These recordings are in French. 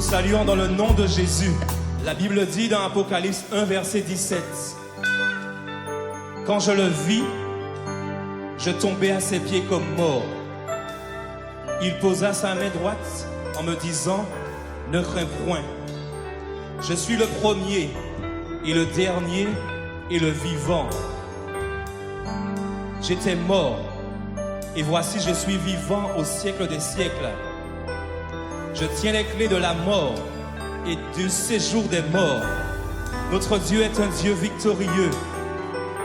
saluons dans le nom de Jésus. La Bible dit dans Apocalypse 1, verset 17. Quand je le vis, je tombais à ses pieds comme mort. Il posa sa main droite en me disant, ne crains point. Je suis le premier et le dernier et le vivant. J'étais mort et voici je suis vivant au siècle des siècles. Je tiens les clés de la mort et du séjour des morts. Notre Dieu est un Dieu victorieux,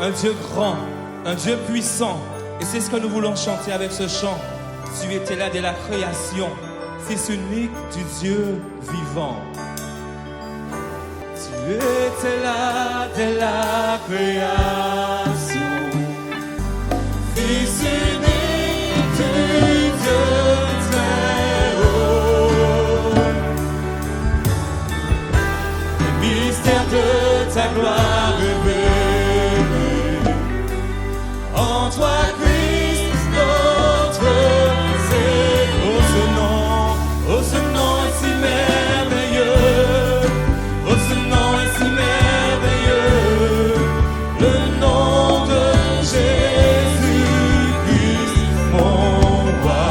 un Dieu grand, un Dieu puissant. Et c'est ce que nous voulons chanter avec ce chant. Tu étais là dès la création, Fils unique du Dieu vivant. Tu étais là dès la création, Fils unique du Dieu très haut. Le mystère de ta gloire révélé en toi, Christ, notre Seigneur. Oh ce nom est si merveilleux, oh ce nom est si merveilleux, le nom de Jésus-Christ, mon roi.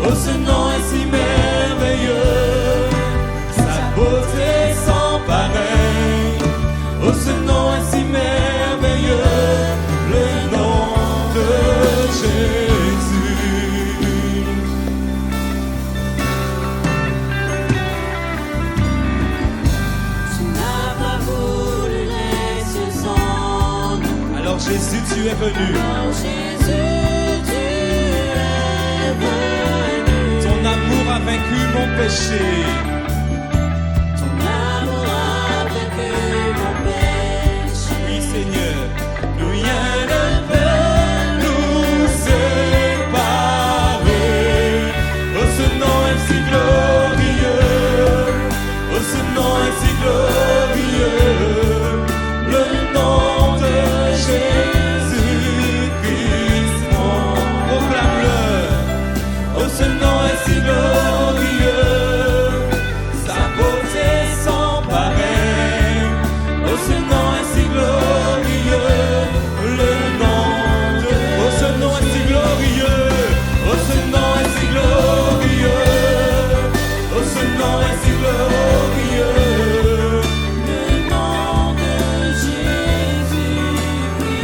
Oh ce nom est si merveilleux, sa beauté sans pareil. Oh ce nom est si merveilleux, le nom de Jésus. Tu n'as pas voulu les cieux sans nous. Alors Jésus, tu es venu. Oh Jésus, tu es venu. Ton amour a vaincu mon péché. Ton amour a vaincu mon péché. Oui, Seigneur, rien ne peut nous séparer. Oh, ce nom est si glorieux. Oh, ce nom est si glorieux. Le nom de Jésus-Christ, mon proclame-le. Oh, ce nom est si glorieux. Sa beauté sans pareil. Oh, ce nom est si glorieux. Le nom de... Oh, ce nom est si glorieux. Oh, ce nom est si glorieux. Oh, ce nom est si glorieux. Le nom de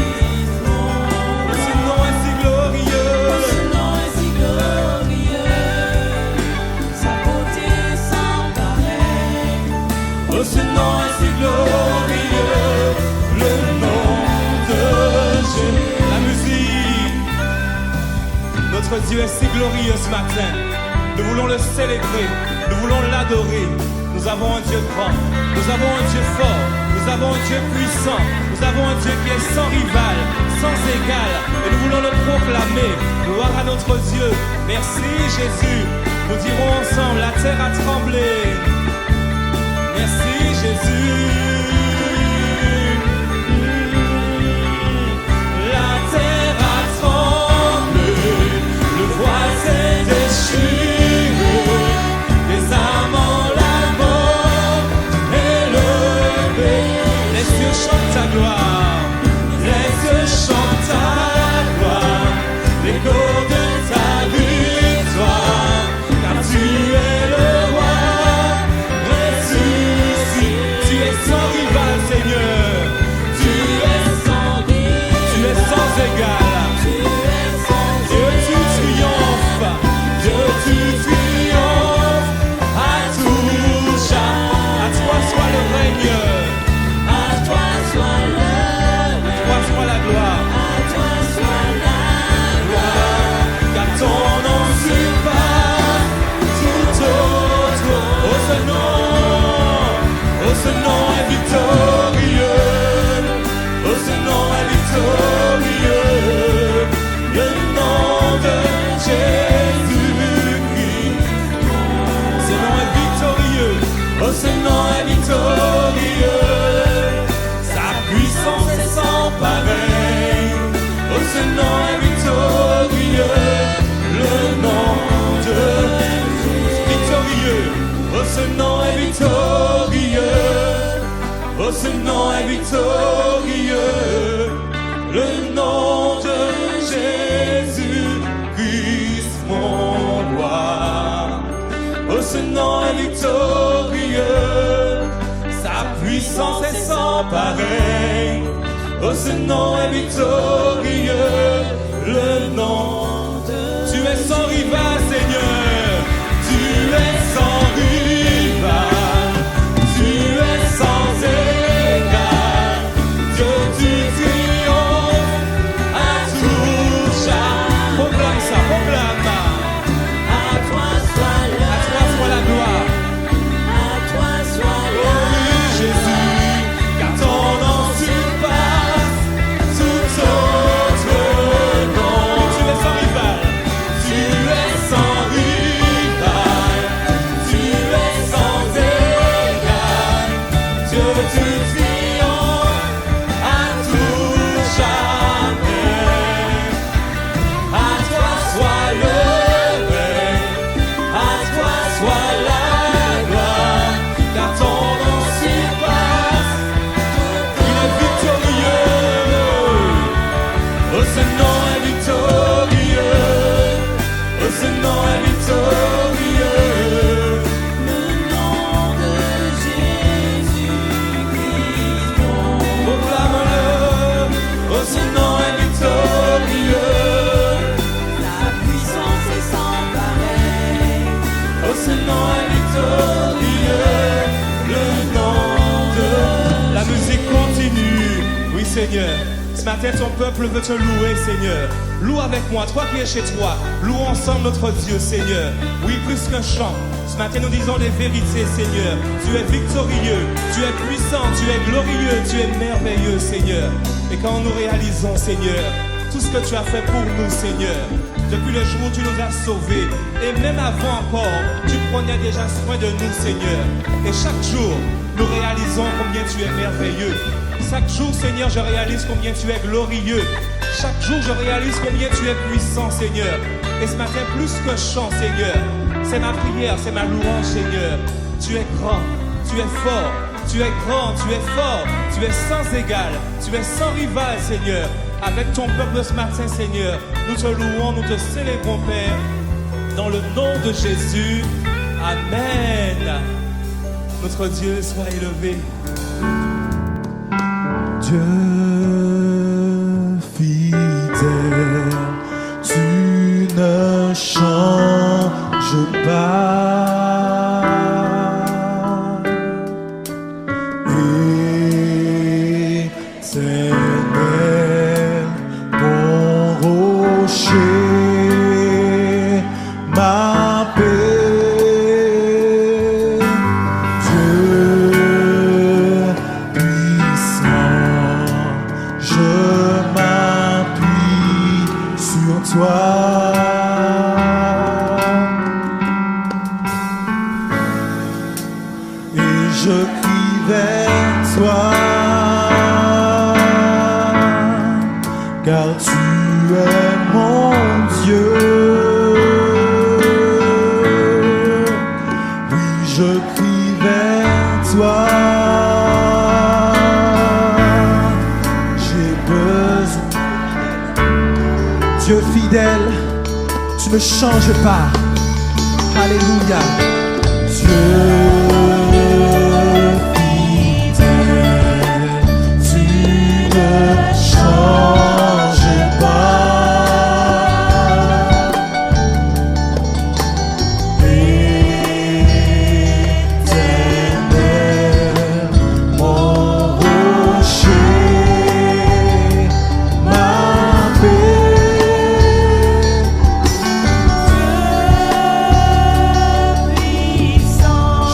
Jésus-Christ, mon Oh, ce nom est si glorieux. Ce nom est si glorieux, sa beauté sans pareil. Oh, ce nom est si glorieux. Le nom de Jésus. La musique. Notre Dieu est si glorieux ce matin. Nous voulons le célébrer. Nous voulons l'adorer. Nous avons un Dieu grand. Nous avons un Dieu fort. Nous avons un Dieu puissant. Nous avons un Dieu qui est sans rival, sans égal. Et nous voulons le proclamer. Gloire à notre Dieu. Merci Jésus. Nous dirons ensemble, la terre a tremblé. Merci Jésus. La terre a tremblé, le voile s'est déchiré, les âmes en la mort élevées. Les cieux chantent ta gloire, les cieux chantent ta gloire, l'écho de ta victoire, car tu es le roi ressuscité. Tu es puissance est sans pareil. Oh, ce nom est victorieux, le nom de Tu es sans rival, Seigneur. Tu es sans rival. Tu es sans égal. Dieu, tu triomphes à tout jamais. Proclame ça, proclame. À toi soit À toi soit la gloire. à toi soit Oh oui, Jésus, car ton nom surpasse tout autre nom. Tu es sans rival. Tu es sans rival. Tu es sans égal. Dieu, tu triomphes à tout jamais. À toi soit le règne, à toi soit la gloire, car ton nom surpasse. Il est victorieux. Oh, ce nom est victorieux. Oh, ce nom est victorieux. le nom de Jésus-Christ. Proclame-le. Oh, ce nom est victorieux. La puissance est sans pareil. Oh, ce nom est victorieux. Le nom de La musique continue. Oui, Seigneur. Ce matin, ton peuple veut te louer, Seigneur. Loue avec moi, toi qui es chez toi. Louons ensemble notre Dieu, Seigneur. Oui, plus qu'un chant. Ce matin, nous disons les vérités, Seigneur. Tu es victorieux, tu es puissant, tu es glorieux, tu es merveilleux, Seigneur. Et quand nous réalisons, Seigneur, tout ce que tu as fait pour nous, Seigneur, depuis le jour où tu nous as sauvés, et même avant encore, tu prenais déjà soin de nous, Seigneur. Et chaque jour, nous réalisons combien tu es merveilleux. Chaque jour, Seigneur, je réalise combien tu es glorieux. Chaque jour, je réalise combien tu es puissant, Seigneur. Et ce matin, plus que chant, Seigneur, c'est ma prière, c'est ma louange, Seigneur. Tu es grand, tu es fort, tu es grand, tu es fort, tu es sans égal, tu es sans rival, Seigneur. Avec ton peuple ce matin, Seigneur, nous te louons, nous te célébrons, Père, dans le nom de Jésus. Amen. Notre Dieu soit élevé. Dieu fidèle, tu ne changes pas. Éternel, mon rocher, ma paix. Dieu puissant, je m'appuie sur toi. Et je crie vers toi, car tu es mon Dieu. Oui, je crie vers toi. J'ai besoin. Dieu fidèle, tu ne changes pas. Alléluia. Dieu fidèle, tu ne changes pas. Éternel, mon rocher, ma paix. Puissant,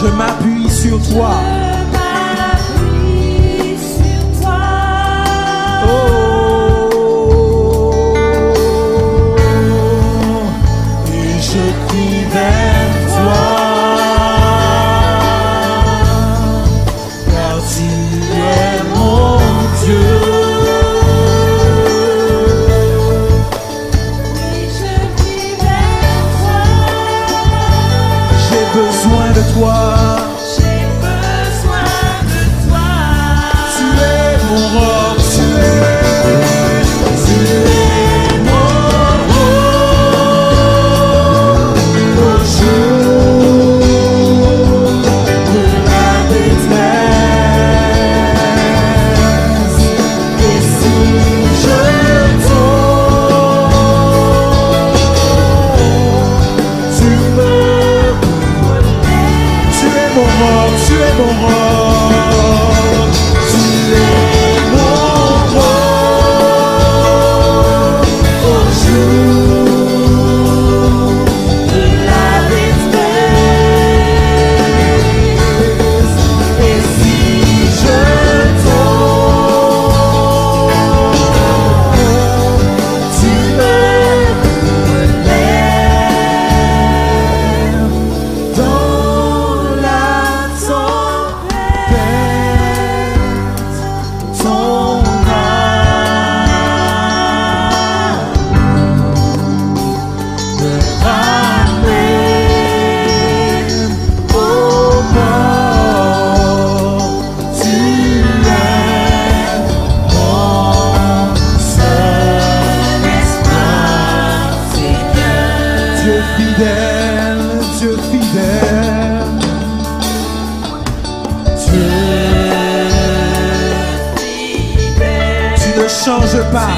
change pas.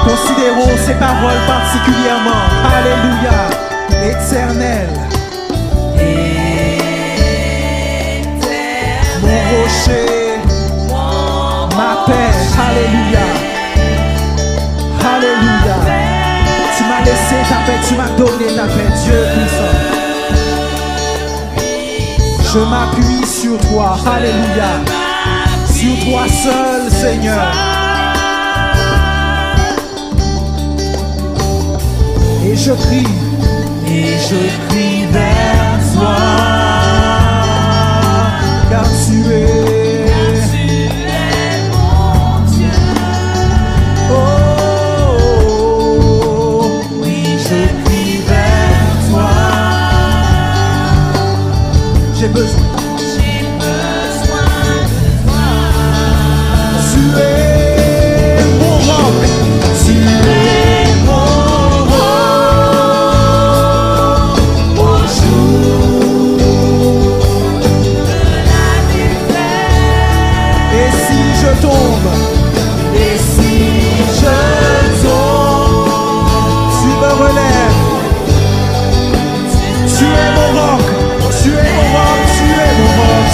Considérons ces paroles particulièrement. Alléluia. Éternel. Mon rocher. Ma paix. Alléluia. Alléluia. Tu m'as laissé ta paix. Tu m'as donné ta paix. Dieu puissant. Je m'appuie sur toi. Alléluia. Sur toi seul, Seigneur. Et je crie vers toi, car tu es mon Dieu. Oh, oui, je crie vers toi. J'ai besoin. Tu es mon roc. Tu es mon roc. Au jour de la défaite. Et si je tombe, tu me relèves. Tu es mon roc. Tu es mon roc. Tu es mon roc.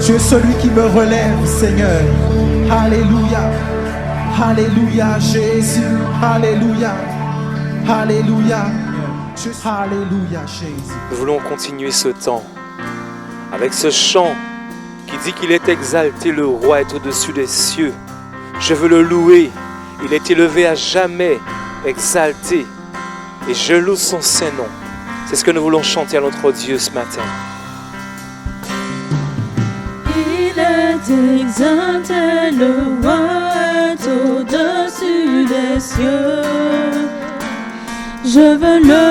Tu es celui qui me relève, Seigneur. Alléluia. Alléluia, Jésus. Alléluia. Alléluia. Alléluia, Jésus. Nous voulons continuer ce temps avec ce chant qui dit qu'il est exalté, le roi est au-dessus des cieux. Je veux le louer. Il est élevé à jamais, exalté. Et je loue son Saint-Nom. C'est ce que nous voulons chanter à notre Dieu ce matin. Exalté, le roi est au-dessus des cieux. Je veux le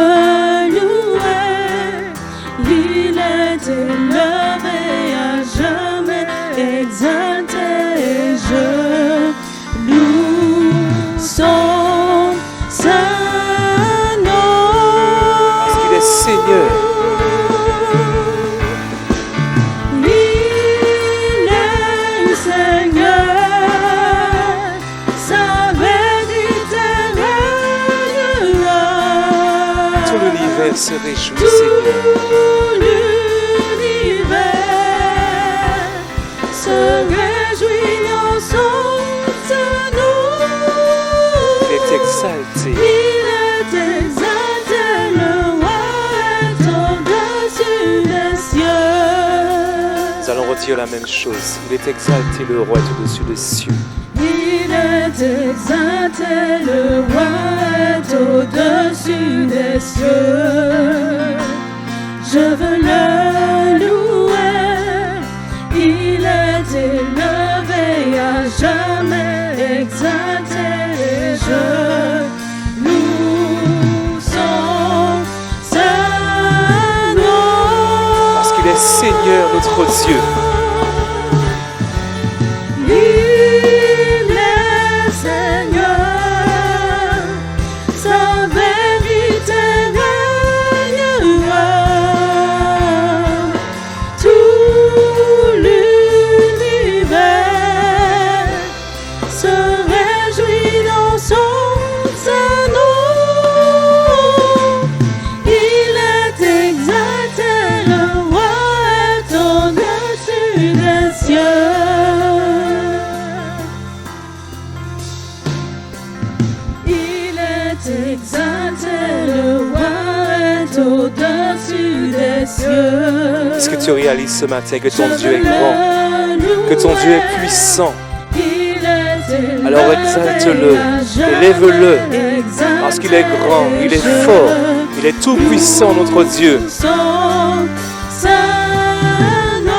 louer. Il est élevé à jamais, exalté. Je loue son Saint-Nom. Parce qu'il est Seigneur. Se réjouit, Seigneur. L'univers se réjouit en son Saint-Nom. Il est exalté. Il est exalté, le roi est au-dessus allons redire la même chose. Il est exalté, le roi est au-dessus des cieux. Il est exalté, le roi est au-dessus des cieux. Je veux le louer, il est élevé à jamais exalté. Je loue son Saint nom. Parce qu'il est Seigneur, notre Dieu. Il est Seigneur, sa vérité régnera. Tout l'univers se réjouit dans son Saint nom. Il est exalté, le roi est au-dessus des cieux. Il est exalté, le roi est au-dessus des cieux. Est-ce que tu réalises ce matin que ton Dieu est grand, que ton Dieu est puissant? Alors exalte-le, élève-le, parce qu'il est grand, il est fort, il est tout puissant, notre Dieu. Son Saint nom.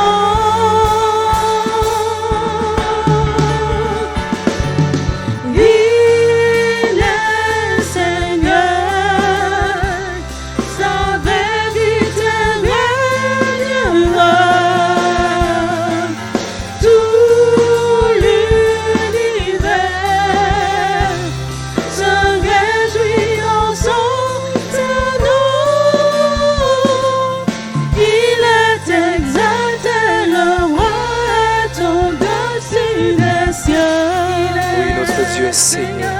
Il est Seigneur, sa vérité régnera. Tout l'univers se réjouit en son Saint nom. Il est exalté, le roi est au-dessus des cieux. Oui, notre Dieu est Seigneur.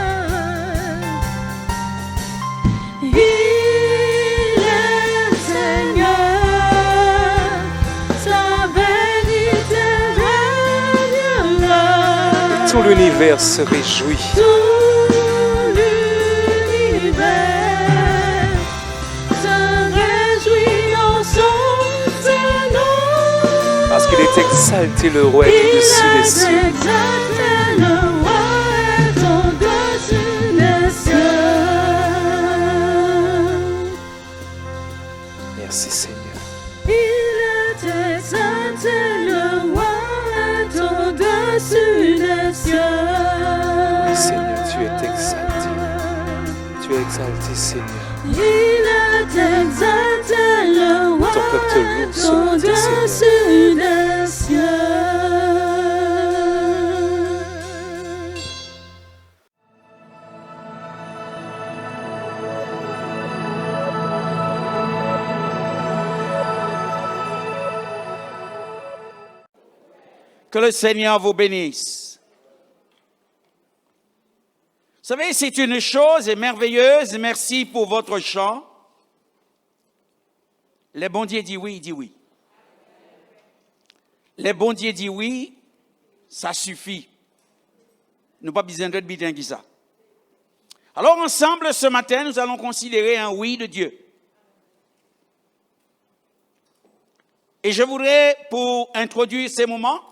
Il est Seigneur, sa vérité régnera. Tout l'univers se réjouit. Tout l'univers se réjouit en son Saint nom. Parce qu'il est exalté, le roi est au-dessus des cieux. Il est exalté, le roi est au-dessus des cieux. Merci Seigneur. Il est exalté, le roi est au-dessus des cieux. Oui Seigneur, tu es exalté. Tu es exalté Seigneur. Il est exalté, le roi Ton peuple te loue est ce matin, au-dessus des cieux. Que le Seigneur vous bénisse. Vous savez, c'est une chose merveilleuse. Merci pour votre chant. Le bon Dieu dit oui, il dit oui. Le bon Dieu dit oui, ça suffit. Nous n'avons pas besoin d'être bidin qui ça. Alors ensemble, ce matin, nous allons considérer un oui de Dieu. Et je voudrais, pour introduire ces moments,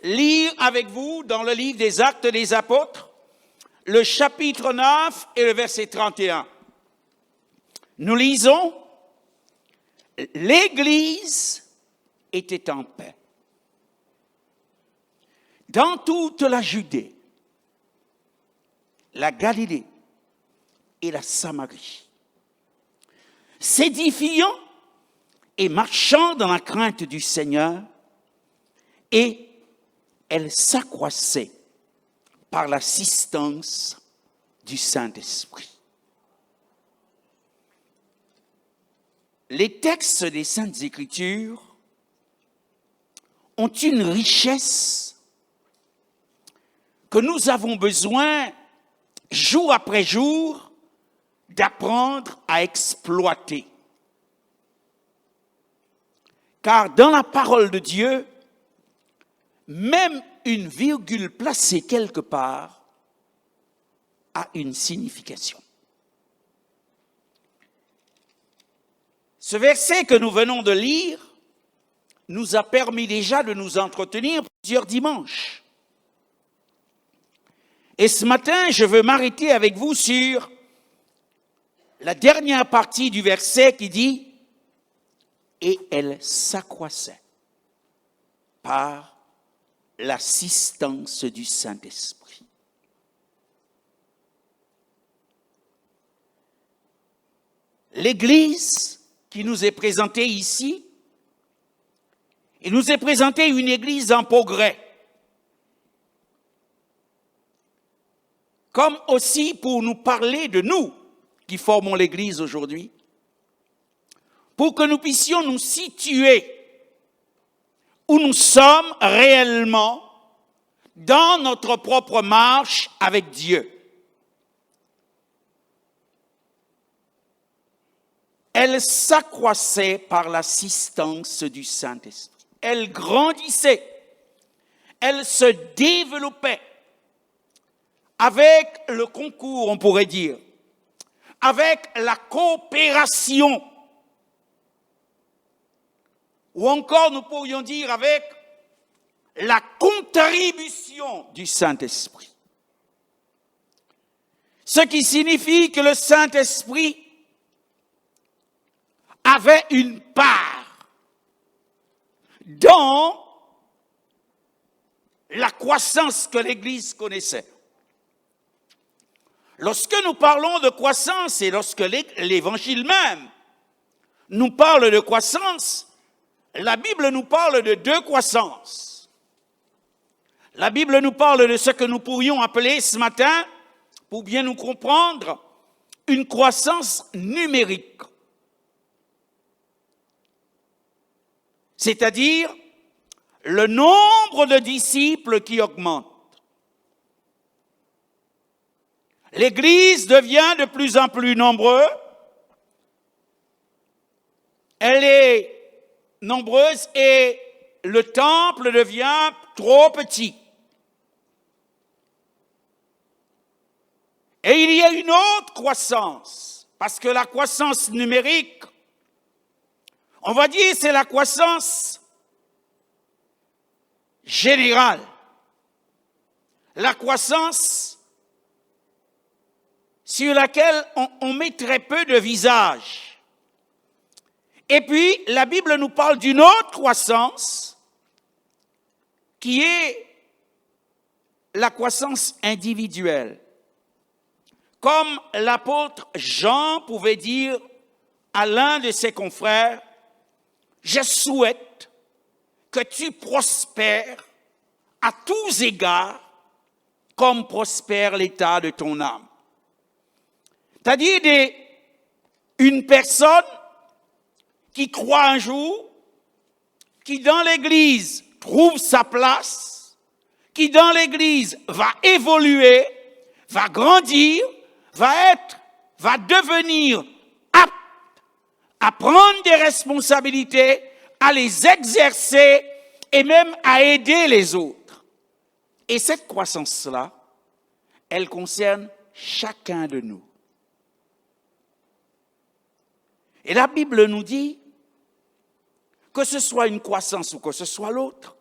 lire avec vous dans le livre des Actes des Apôtres, le chapitre 9 et le verset 31. Nous lisons, « L'Église était en paix dans toute la Judée, la Galilée et la Samarie, s'édifiant et marchant dans la crainte du Seigneur, et elle s'accroissait par l'assistance du Saint-Esprit. » Les textes des Saintes Écritures ont une richesse que nous avons besoin, jour après jour, d'apprendre à exploiter. Car dans la parole de Dieu, même une virgule placée quelque part a une signification. Ce verset que nous venons de lire nous a permis déjà de nous entretenir plusieurs dimanches. Et ce matin, je veux m'arrêter avec vous sur la dernière partie du verset qui dit « Et elle s'accroissait par l'assistance du Saint-Esprit. » L'Église qui nous est présentée ici, il nous est présenté une Église en progrès. Comme aussi pour nous parler de nous qui formons l'Église aujourd'hui, pour que nous puissions nous situer où nous sommes réellement dans notre propre marche avec Dieu. Elle s'accroissait par l'assistance du Saint-Esprit. Elle grandissait, elle se développait avec le concours, on pourrait dire, avec la coopération, ou encore nous pourrions dire avec la contribution du Saint-Esprit. Ce qui signifie que le Saint-Esprit avait une part dans la croissance que l'Église connaissait. Lorsque nous parlons de croissance et lorsque l'Évangile même nous parle de croissance, la Bible nous parle de deux croissances. La Bible nous parle de ce que nous pourrions appeler ce matin, pour bien nous comprendre, une croissance numérique. C'est-à-dire le nombre de disciples qui augmente. L'Église devient de plus en plus nombreuse. Elle est nombreuse et le temple devient trop petit. Et il y a une autre croissance, parce que la croissance numérique, on va dire, c'est la croissance générale. La croissance sur laquelle on met très peu de visage. Et puis, la Bible nous parle d'une autre croissance qui est la croissance individuelle. Comme l'apôtre Jean pouvait dire à l'un de ses confrères, « Je souhaite que tu prospères à tous égards comme prospère l'état de ton âme. » C'est-à-dire une personne qui croit un jour, qui dans l'Église trouve sa place, qui dans l'Église va évoluer, va grandir, va devenir apte à prendre des responsabilités, à les exercer et même à aider les autres. Et cette croissance-là, elle concerne chacun de nous. Et la Bible nous dit que ce soit une croissance ou que ce soit l'autre,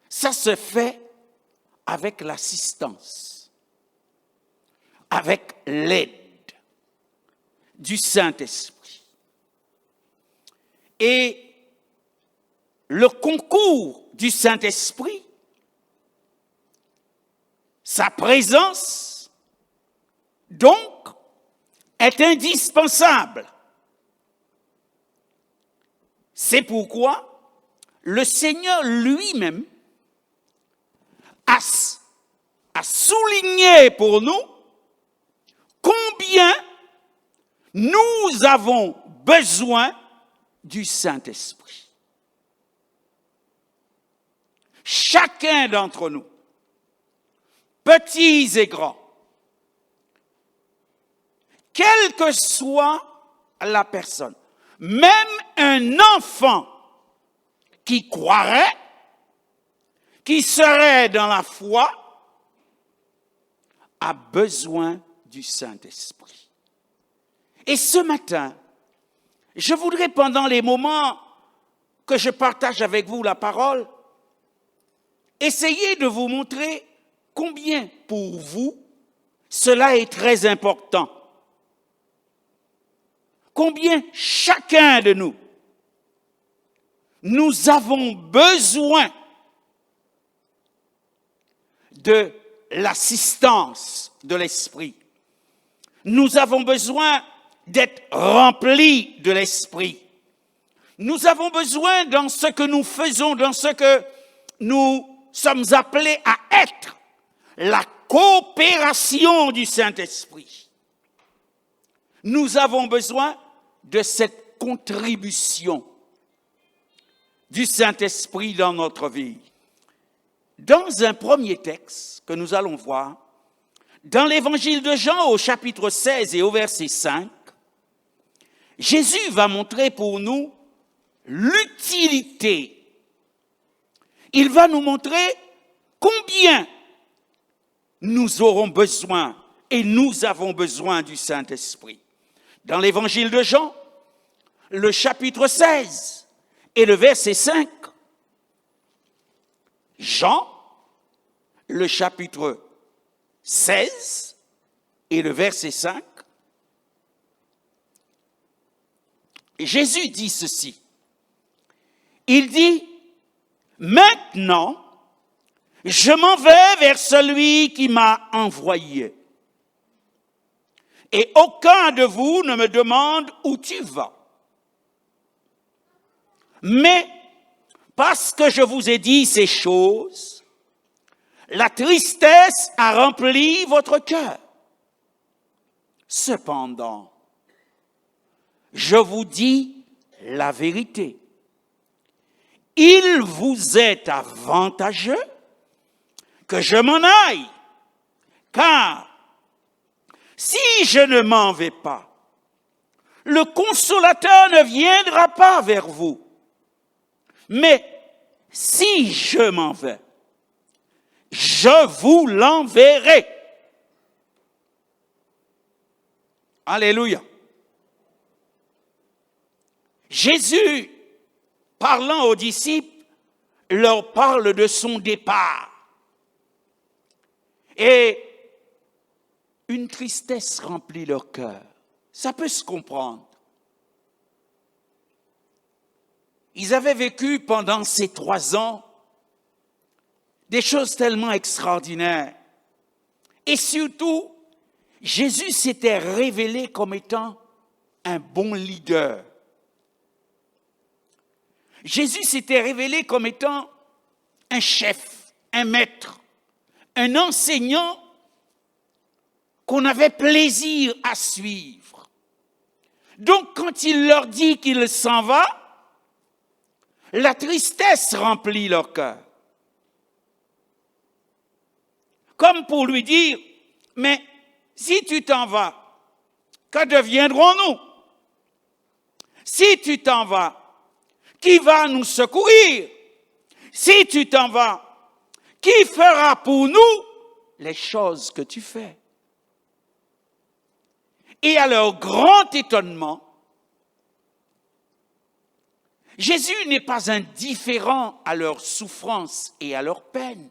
ça se fait avec l'assistance, avec l'aide du Saint-Esprit. Et le concours du Saint-Esprit, sa présence, donc, est indispensable. C'est pourquoi le Seigneur lui-même a souligné pour nous combien nous avons besoin du Saint-Esprit. Chacun d'entre nous, petits et grands, quelle que soit la personne, même un enfant qui croirait, qui serait dans la foi, a besoin du Saint-Esprit. Et ce matin, je voudrais pendant les moments que je partage avec vous la parole, essayez de vous montrer combien pour vous cela est très important. Combien chacun de nous avons besoin de l'assistance de l'Esprit. Nous avons besoin d'être remplis de l'Esprit. Nous avons besoin dans ce que nous faisons, dans ce que nous sommes appelés à être, la coopération du Saint-Esprit. Nous avons besoin de cette contribution du Saint-Esprit dans notre vie. Dans un premier texte que nous allons voir, dans l'évangile de Jean au chapitre 16 et au verset 5, Jésus va montrer pour nous l'utilité. Il va nous montrer combien nous aurons besoin et nous avons besoin du Saint-Esprit. Dans l'évangile de Jean, le chapitre 16 et le verset 5, Jean, le chapitre 16 et le verset 5, Jésus dit ceci. Il dit, « Maintenant, je m'en vais vers celui qui m'a envoyé. Et aucun de vous ne me demande où tu vas. Mais parce que je vous ai dit ces choses, la tristesse a rempli votre cœur. Cependant, je vous dis la vérité. Il vous est avantageux que je m'en aille, car si je ne m'en vais pas, le consolateur ne viendra pas vers vous. Mais si je m'en vais, je vous l'enverrai. » Alléluia. Jésus, parlant aux disciples, leur parle de son départ. Et une tristesse remplit leur cœur. Ça peut se comprendre. Ils avaient vécu pendant ces 3 ans des choses tellement extraordinaires. Et surtout, Jésus s'était révélé comme étant un bon leader. Jésus s'était révélé comme étant un chef, un maître, un enseignant qu'on avait plaisir à suivre. Donc, quand il leur dit qu'il s'en va, la tristesse remplit leur cœur. Comme pour lui dire, mais si tu t'en vas, que deviendrons-nous? Si tu t'en vas, qui va nous secourir? Si tu t'en vas, qui fera pour nous les choses que tu fais? Et à leur grand étonnement, Jésus n'est pas indifférent à leur souffrance et à leur peine,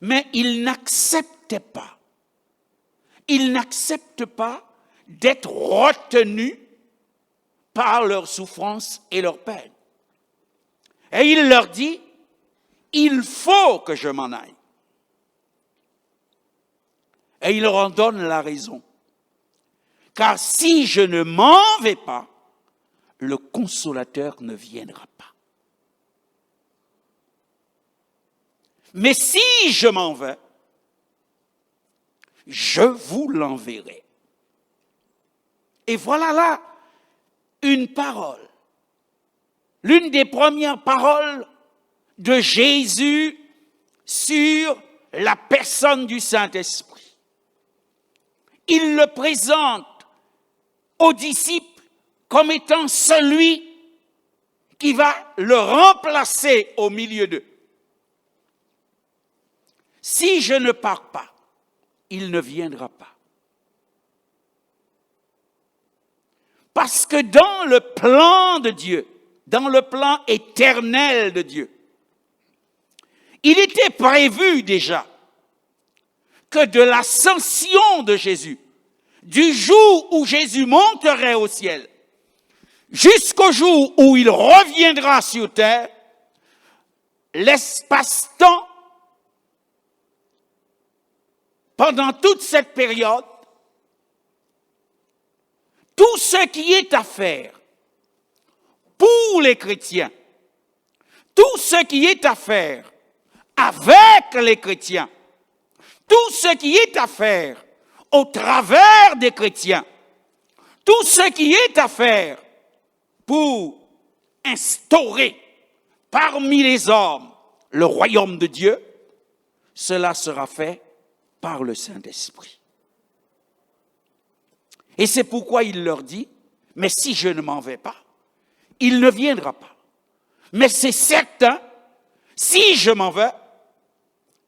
mais il n'accepte pas d'être retenu par leur souffrance et leur peine. Et il leur dit, il faut que je m'en aille. Et il leur en donne la raison. Car si je ne m'en vais pas, le consolateur ne viendra pas. Mais si je m'en vais, je vous l'enverrai. Et voilà là une parole, l'une des premières paroles de Jésus sur la personne du Saint-Esprit. Il le présente aux disciples comme étant celui qui va le remplacer au milieu d'eux. Si je ne pars pas, il ne viendra pas. Parce que dans le plan de Dieu, dans le plan éternel de Dieu. Il était prévu déjà que de l'ascension de Jésus, du jour où Jésus monterait au ciel, jusqu'au jour où il reviendra sur terre, l'espace-temps, pendant toute cette période, tout ce qui est à faire pour les chrétiens, tout ce qui est à faire avec les chrétiens, tout ce qui est à faire au travers des chrétiens, tout ce qui est à faire pour instaurer parmi les hommes le royaume de Dieu, cela sera fait par le Saint-Esprit. Et c'est pourquoi il leur dit, mais si je ne m'en vais pas, il ne viendra pas. Mais c'est certain, si je m'en vais,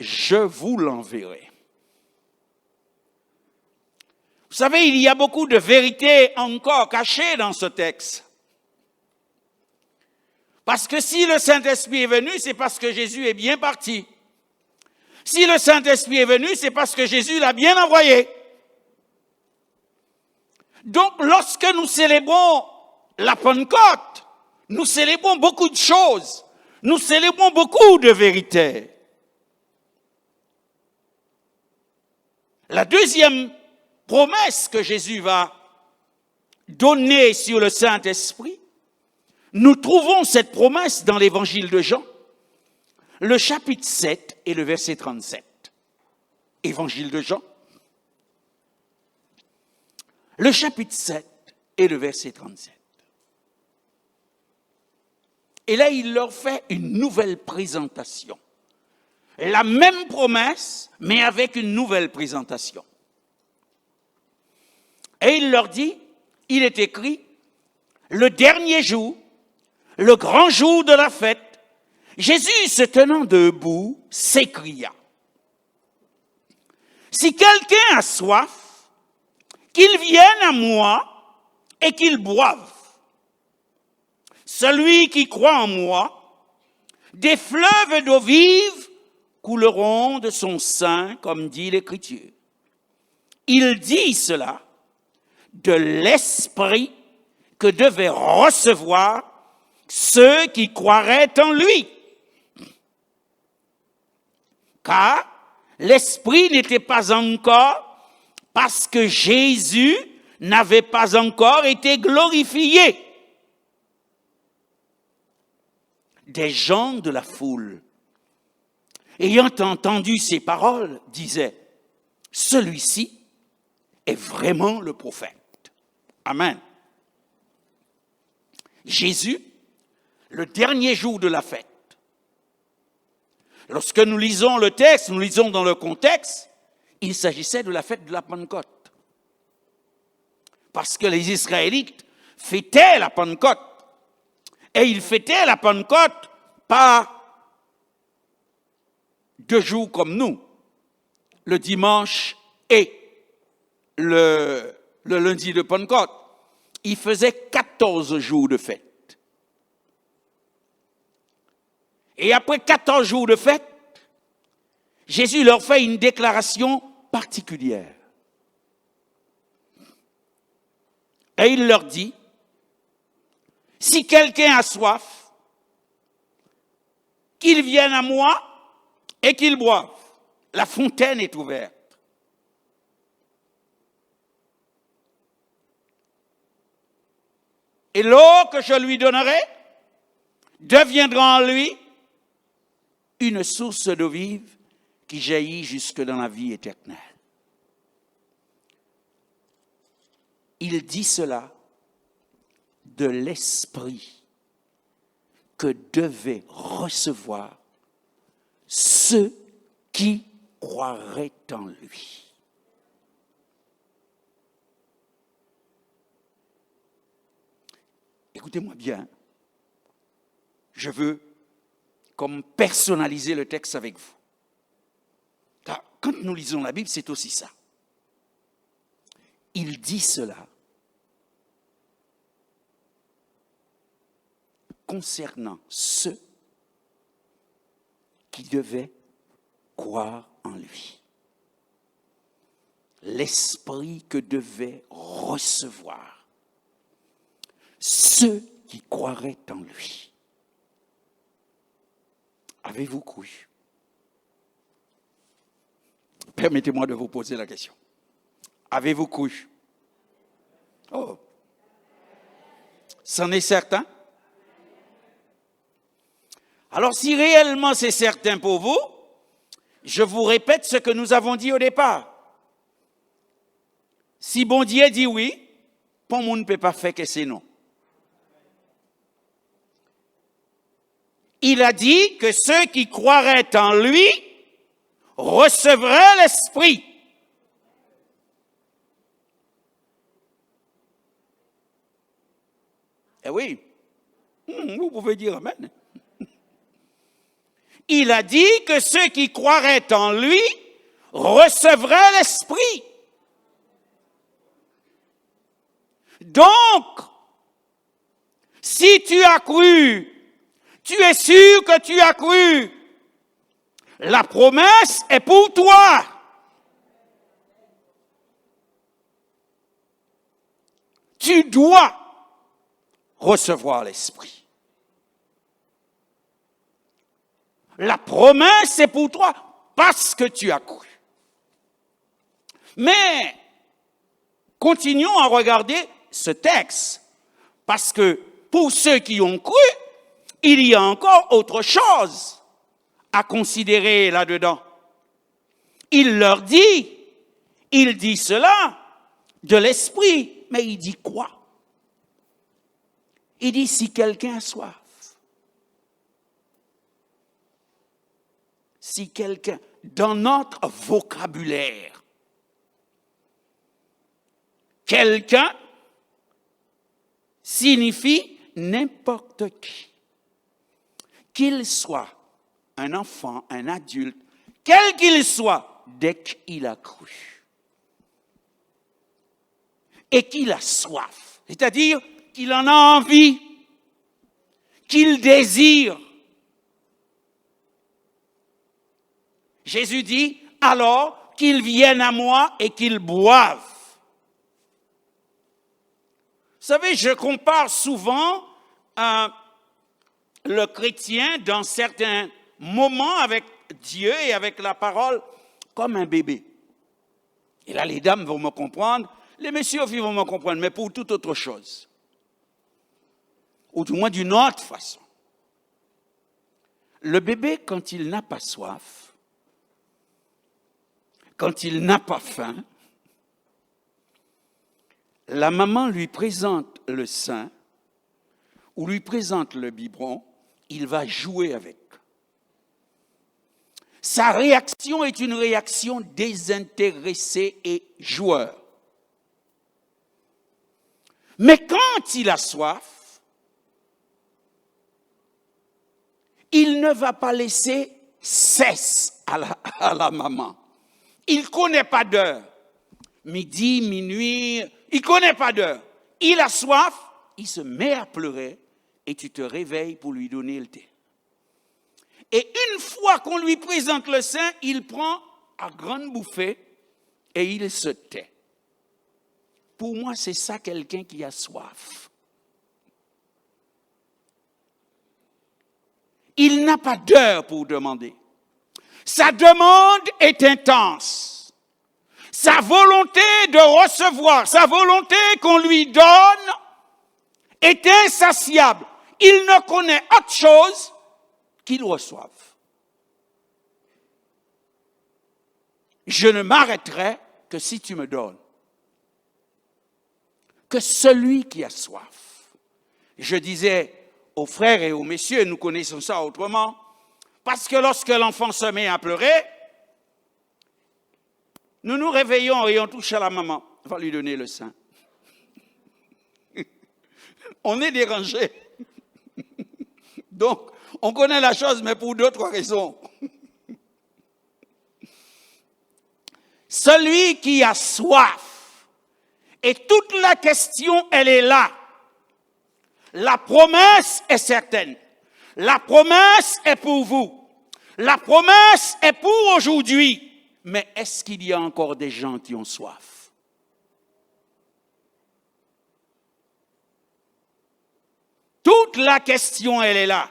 je vous l'enverrai. Vous savez, il y a beaucoup de vérités encore cachées dans ce texte. Parce que si le Saint-Esprit est venu, c'est parce que Jésus est bien parti. Si le Saint-Esprit est venu, c'est parce que Jésus l'a bien envoyé. Donc, lorsque nous célébrons la Pentecôte, nous célébrons beaucoup de choses. Nous célébrons beaucoup de vérités. La deuxième promesse que Jésus va donner sur le Saint-Esprit, nous trouvons cette promesse dans l'évangile de Jean, le chapitre 7 et le verset 37. Évangile de Jean, le chapitre 7 et le verset 37. Et là, il leur fait une nouvelle présentation. La même promesse, mais avec une nouvelle présentation. Et il leur dit, il est écrit, le dernier jour, le grand jour de la fête, Jésus, se tenant debout, s'écria, « Si quelqu'un a soif, qu'il vienne à moi et qu'il boive. Celui qui croit en moi, des fleuves d'eau vive couleront de son sein, comme dit l'Écriture. » Il dit cela de l'Esprit que devaient recevoir ceux qui croiraient en lui. Car l'Esprit n'était pas encore, parce que Jésus n'avait pas encore été glorifié. Des gens de la foule, ayant entendu ces paroles, disaient, « Celui-ci est vraiment le prophète. » Amen. Jésus, le dernier jour de la fête. Lorsque nous lisons le texte, nous lisons dans le contexte, il s'agissait de la fête de la Pentecôte. Parce que les Israélites fêtaient la Pentecôte. Et ils fêtaient la Pentecôte pas 2 jours comme nous, le dimanche et le lundi de Pentecôte. Ils faisaient 14 jours de fête. Et après 14 jours de fête, Jésus leur fait une déclaration particulière. Et il leur dit, si quelqu'un a soif, qu'il vienne à moi et qu'il boive. La fontaine est ouverte. Et l'eau que je lui donnerai deviendra en lui une source d'eau vive qui jaillit jusque dans la vie éternelle. Il dit cela de l'Esprit que devaient recevoir ceux qui croiraient en lui. Écoutez-moi bien, je veux comme personnaliser le texte avec vous. Car quand nous lisons la Bible, c'est aussi ça. Il dit cela concernant ceux qui devaient croire en lui. L'esprit que devaient recevoir ceux qui croiraient en lui. Avez-vous cru? Permettez-moi de vous poser la question. Avez-vous cru? Oh. C'en est certain? Alors, si réellement c'est certain pour vous, je vous répète ce que nous avons dit au départ. Si bon Dieu dit oui, pour moi ne peut pas faire que c'est non. Il a dit que ceux qui croiraient en lui recevraient l'Esprit. Eh oui, vous pouvez dire amen. Il a dit que ceux qui croiraient en lui recevraient l'Esprit. Donc, si tu as cru, tu es sûr que tu as cru, la promesse est pour toi. Tu dois recevoir l'Esprit. La promesse est pour toi parce que tu as cru. Mais, continuons à regarder ce texte, parce que pour ceux qui ont cru, il y a encore autre chose à considérer là-dedans. Il leur dit, il dit cela de l'Esprit, mais il dit quoi? Il dit si quelqu'un a soif, si quelqu'un, dans notre vocabulaire, quelqu'un signifie n'importe qui, qu'il soit un enfant, un adulte, quel qu'il soit, dès qu'il a cru et qu'il a soif, c'est-à-dire qu'il en a envie, qu'il désire. Jésus dit, alors qu'ils viennent à moi et qu'ils boivent. Vous savez, je compare souvent le chrétien dans certains moments avec Dieu et avec la parole comme un bébé. Et là, les dames vont me comprendre, les messieurs aussi vont me comprendre, mais pour toute autre chose. Ou du moins d'une autre façon. Le bébé, quand il n'a pas soif, quand il n'a pas faim, la maman lui présente le sein ou lui présente le biberon, il va jouer avec. Sa réaction est une réaction désintéressée et joueur. Mais quand il a soif, il ne va pas laisser cesse à la maman. Il ne connaît pas d'heure. Midi, minuit, il ne connaît pas d'heure. Il a soif, il se met à pleurer et tu te réveilles pour lui donner le thé. Et une fois qu'on lui présente le sein, il prend à grande bouffée et il se tait. Pour moi, c'est ça quelqu'un qui a soif. Il n'a pas d'heure pour demander. Sa demande est intense. Sa volonté de recevoir, sa volonté qu'on lui donne est insatiable. Il ne connaît autre chose qu'il reçoive. Je ne m'arrêterai que si tu me donnes. Que celui qui a soif. Je disais aux frères et aux messieurs, nous connaissons ça autrement, parce que lorsque l'enfant se met à pleurer, nous nous réveillons et on touche à la maman. On va lui donner le sein. On est dérangé. Donc, on connaît la chose, mais pour d'autres raisons. Celui qui a soif, et toute la question, elle est là. la promesse est certaine. La promesse est pour vous. La promesse est pour aujourd'hui. Mais est-ce qu'il y a encore des gens qui ont soif? Toute la question, elle est là.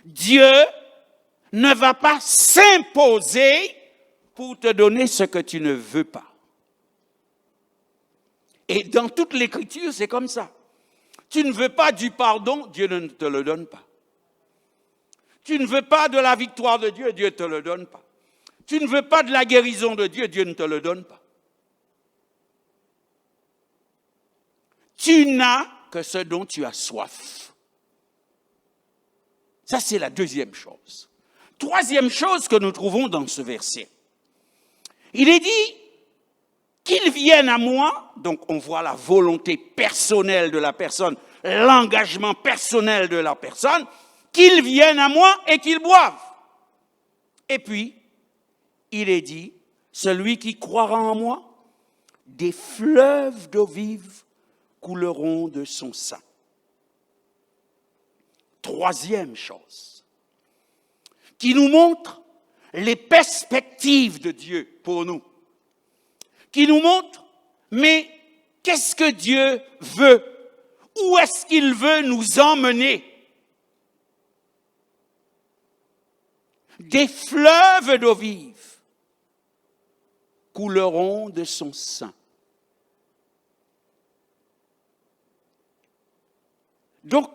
Dieu ne va pas s'imposer pour te donner ce que tu ne veux pas. Et dans toute l'Écriture, c'est comme ça. Tu ne veux pas du pardon, Dieu ne te le donne pas. Tu ne veux pas de la victoire de Dieu, Dieu ne te le donne pas. Tu ne veux pas de la guérison de Dieu, Dieu ne te le donne pas. Tu n'as que ce dont tu as soif. Ça, c'est la deuxième chose. Troisième chose que nous trouvons dans ce verset. Il est dit qu'ils viennent à moi, donc on voit la volonté personnelle de la personne, l'engagement personnel de la personne, qu'ils viennent à moi et qu'ils boivent. Et puis, il est dit, celui qui croira en moi, des fleuves d'eau vive couleront de son sein. Troisième chose, qui nous montre les perspectives de Dieu pour nous, qui nous montre, mais qu'est-ce que Dieu veut? Où est-ce qu'il veut nous emmener? Des fleuves d'eau vive couleront de son sein. Donc,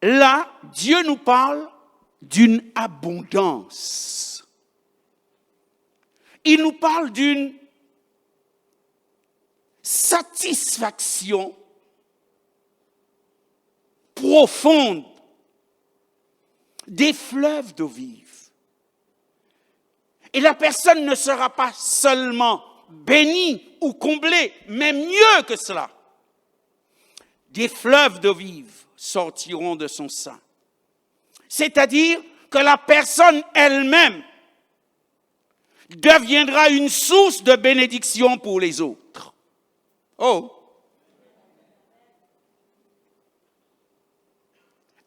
là, Dieu nous parle d'une abondance. Il nous parle d'une satisfaction profonde, des fleuves d'eau vive. Et la personne ne sera pas seulement bénie ou comblée, mais mieux que cela. Des fleuves d'eau vive sortiront de son sein. C'est-à-dire que la personne elle-même deviendra une source de bénédiction pour les autres. Oh!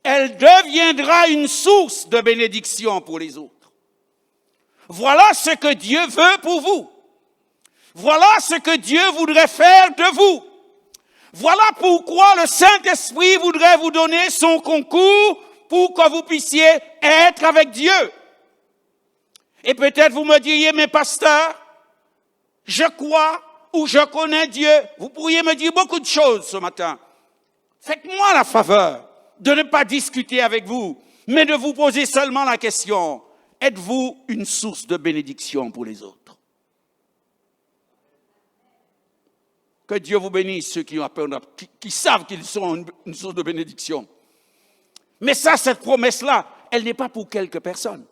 Elle deviendra une source de bénédiction pour les autres. Voilà ce que Dieu veut pour vous. Voilà ce que Dieu voudrait faire de vous. Voilà pourquoi le Saint-Esprit voudrait vous donner son concours pour que vous puissiez être avec Dieu. Et peut-être vous me diriez, mais pasteur, je crois ou je connais Dieu. Vous pourriez me dire beaucoup de choses ce matin. Faites-moi la faveur de ne pas discuter avec vous, mais de vous poser seulement la question, êtes-vous une source de bénédiction pour les autres? Que Dieu vous bénisse, ceux qui savent qu'ils sont une source de bénédiction. Mais ça, cette promesse-là, elle n'est pas pour quelques personnes.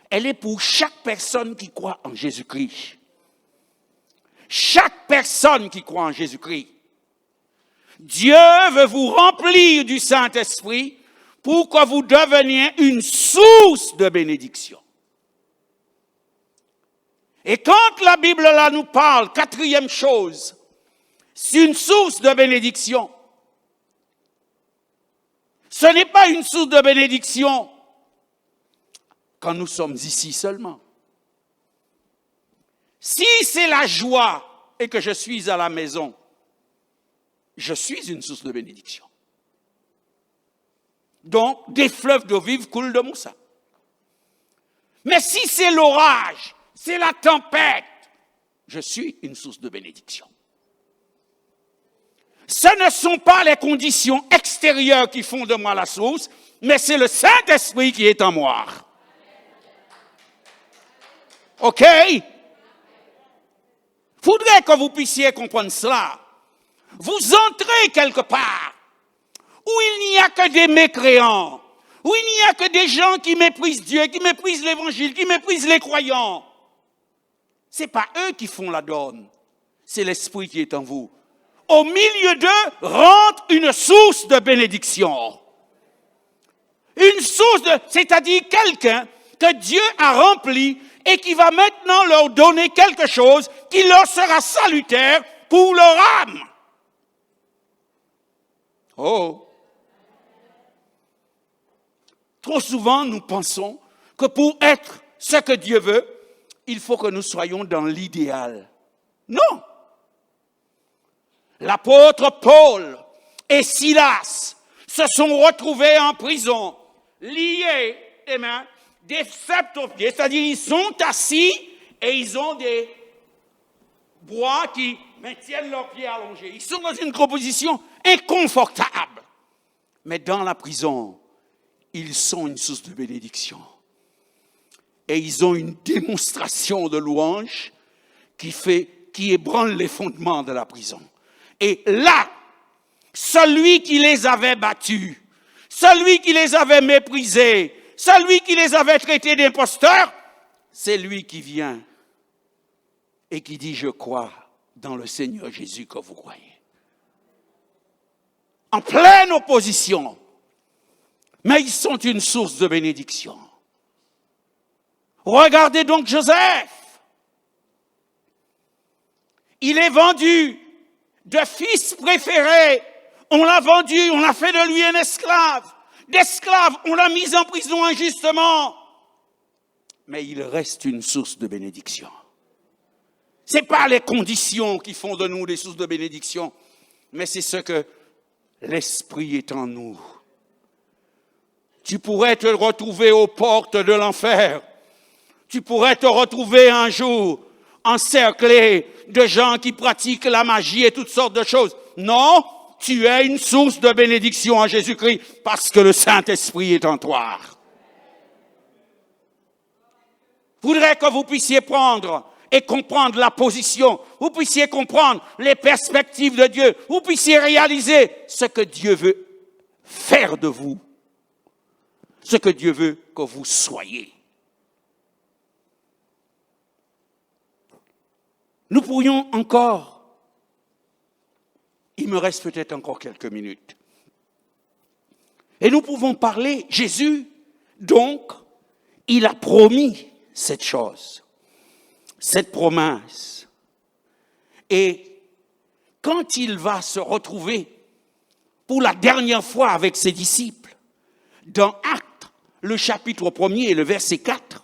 Elle est pour chaque personne qui croit en Jésus-Christ. Chaque personne qui croit en Jésus-Christ. Dieu veut vous remplir du Saint-Esprit pour que vous deveniez une source de bénédiction. Et quand la Bible là nous parle, quatrième chose, c'est une source de bénédiction. Ce n'est pas une source de bénédiction quand nous sommes ici seulement. Si c'est la joie et que je suis à la maison, je suis une source de bénédiction. Donc, des fleuves d'eau vive coulent de mon sein. Mais si c'est l'orage, c'est la tempête, je suis une source de bénédiction. Ce ne sont pas les conditions extérieures qui font de moi la source, mais c'est le Saint-Esprit qui est en moi. OK? Faudrait que vous puissiez comprendre cela. Vous entrez quelque part où il n'y a que des mécréants, où il n'y a que des gens qui méprisent Dieu, qui méprisent l'Évangile, qui méprisent les croyants. Ce n'est pas eux qui font la donne, c'est l'Esprit qui est en vous. Au milieu d'eux rentre une source de bénédiction. Une source c'est-à-dire quelqu'un que Dieu a rempli et qui va maintenant leur donner quelque chose qui leur sera salutaire pour leur âme. Oh! Trop souvent, nous pensons que pour être ce que Dieu veut, il faut que nous soyons dans l'idéal. Non! L'apôtre Paul et Silas se sont retrouvés en prison, liés les mains, des sceptres aux pieds, c'est-à-dire ils sont assis et ils ont des bois qui maintiennent leurs pieds allongés. Ils sont dans une position inconfortable. Mais dans la prison, ils sont une source de bénédiction. Et ils ont une démonstration de louange qui ébranle les fondements de la prison. Et là, celui qui les avait battus, celui qui les avait méprisés, celui qui les avait traités d'imposteurs, c'est lui qui vient et qui dit, je crois dans le Seigneur Jésus que vous croyez. En pleine opposition, mais ils sont une source de bénédiction. Regardez donc Joseph. Il est vendu de fils préféré. On l'a vendu, on a fait de lui un esclave. D'esclave, on l'a mis en prison injustement. Mais il reste une source de bénédiction. Ce n'est pas les conditions qui font de nous des sources de bénédiction, mais c'est ce que l'Esprit est en nous. Tu pourrais te retrouver aux portes de l'enfer. Tu pourrais te retrouver un jour encerclé de gens qui pratiquent la magie et toutes sortes de choses. Non, tu es une source de bénédiction en Jésus-Christ parce que le Saint-Esprit est en toi. Je voudrais que vous puissiez prendre et comprendre la position, vous puissiez comprendre les perspectives de Dieu, vous puissiez réaliser ce que Dieu veut faire de vous, ce que Dieu veut que vous soyez. Nous pourrions encore, il me reste peut-être encore quelques minutes, et nous pouvons parler, Jésus, donc, il a promis cette chose, cette promesse. Et quand il va se retrouver pour la dernière fois avec ses disciples, dans Actes, le chapitre 1er et le verset 4,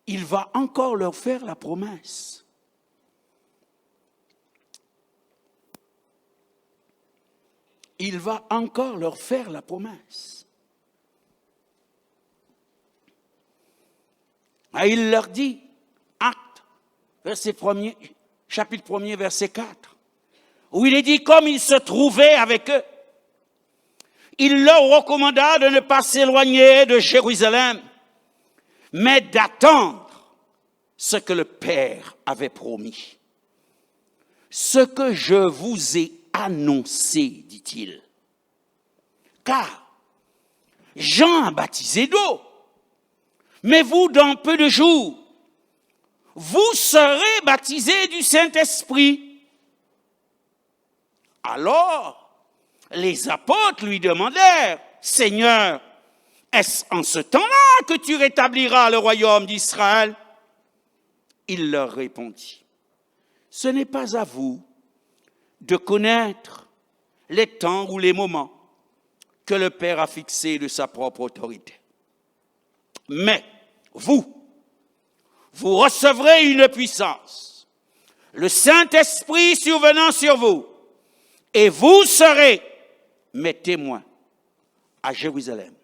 il va encore leur faire la promesse. Il va encore leur faire la promesse. Et il leur dit, Actes, chapitre 1er, verset 4, où il est dit, comme il se trouvait avec eux, il leur recommanda de ne pas s'éloigner de Jérusalem, mais d'attendre ce que le Père avait promis. Ce que je vous ai annoncé, dit-il. Car Jean a baptisé d'eau, mais vous, dans peu de jours, vous serez baptisés du Saint-Esprit. Alors, les apôtres lui demandèrent, Seigneur, est-ce en ce temps-là que tu rétabliras le royaume d'Israël? Il leur répondit, ce n'est pas à vous de connaître les temps ou les moments que le Père a fixés de sa propre autorité. Mais vous recevrez une puissance, le Saint-Esprit survenant sur vous, et vous serez mes témoins à Jérusalem,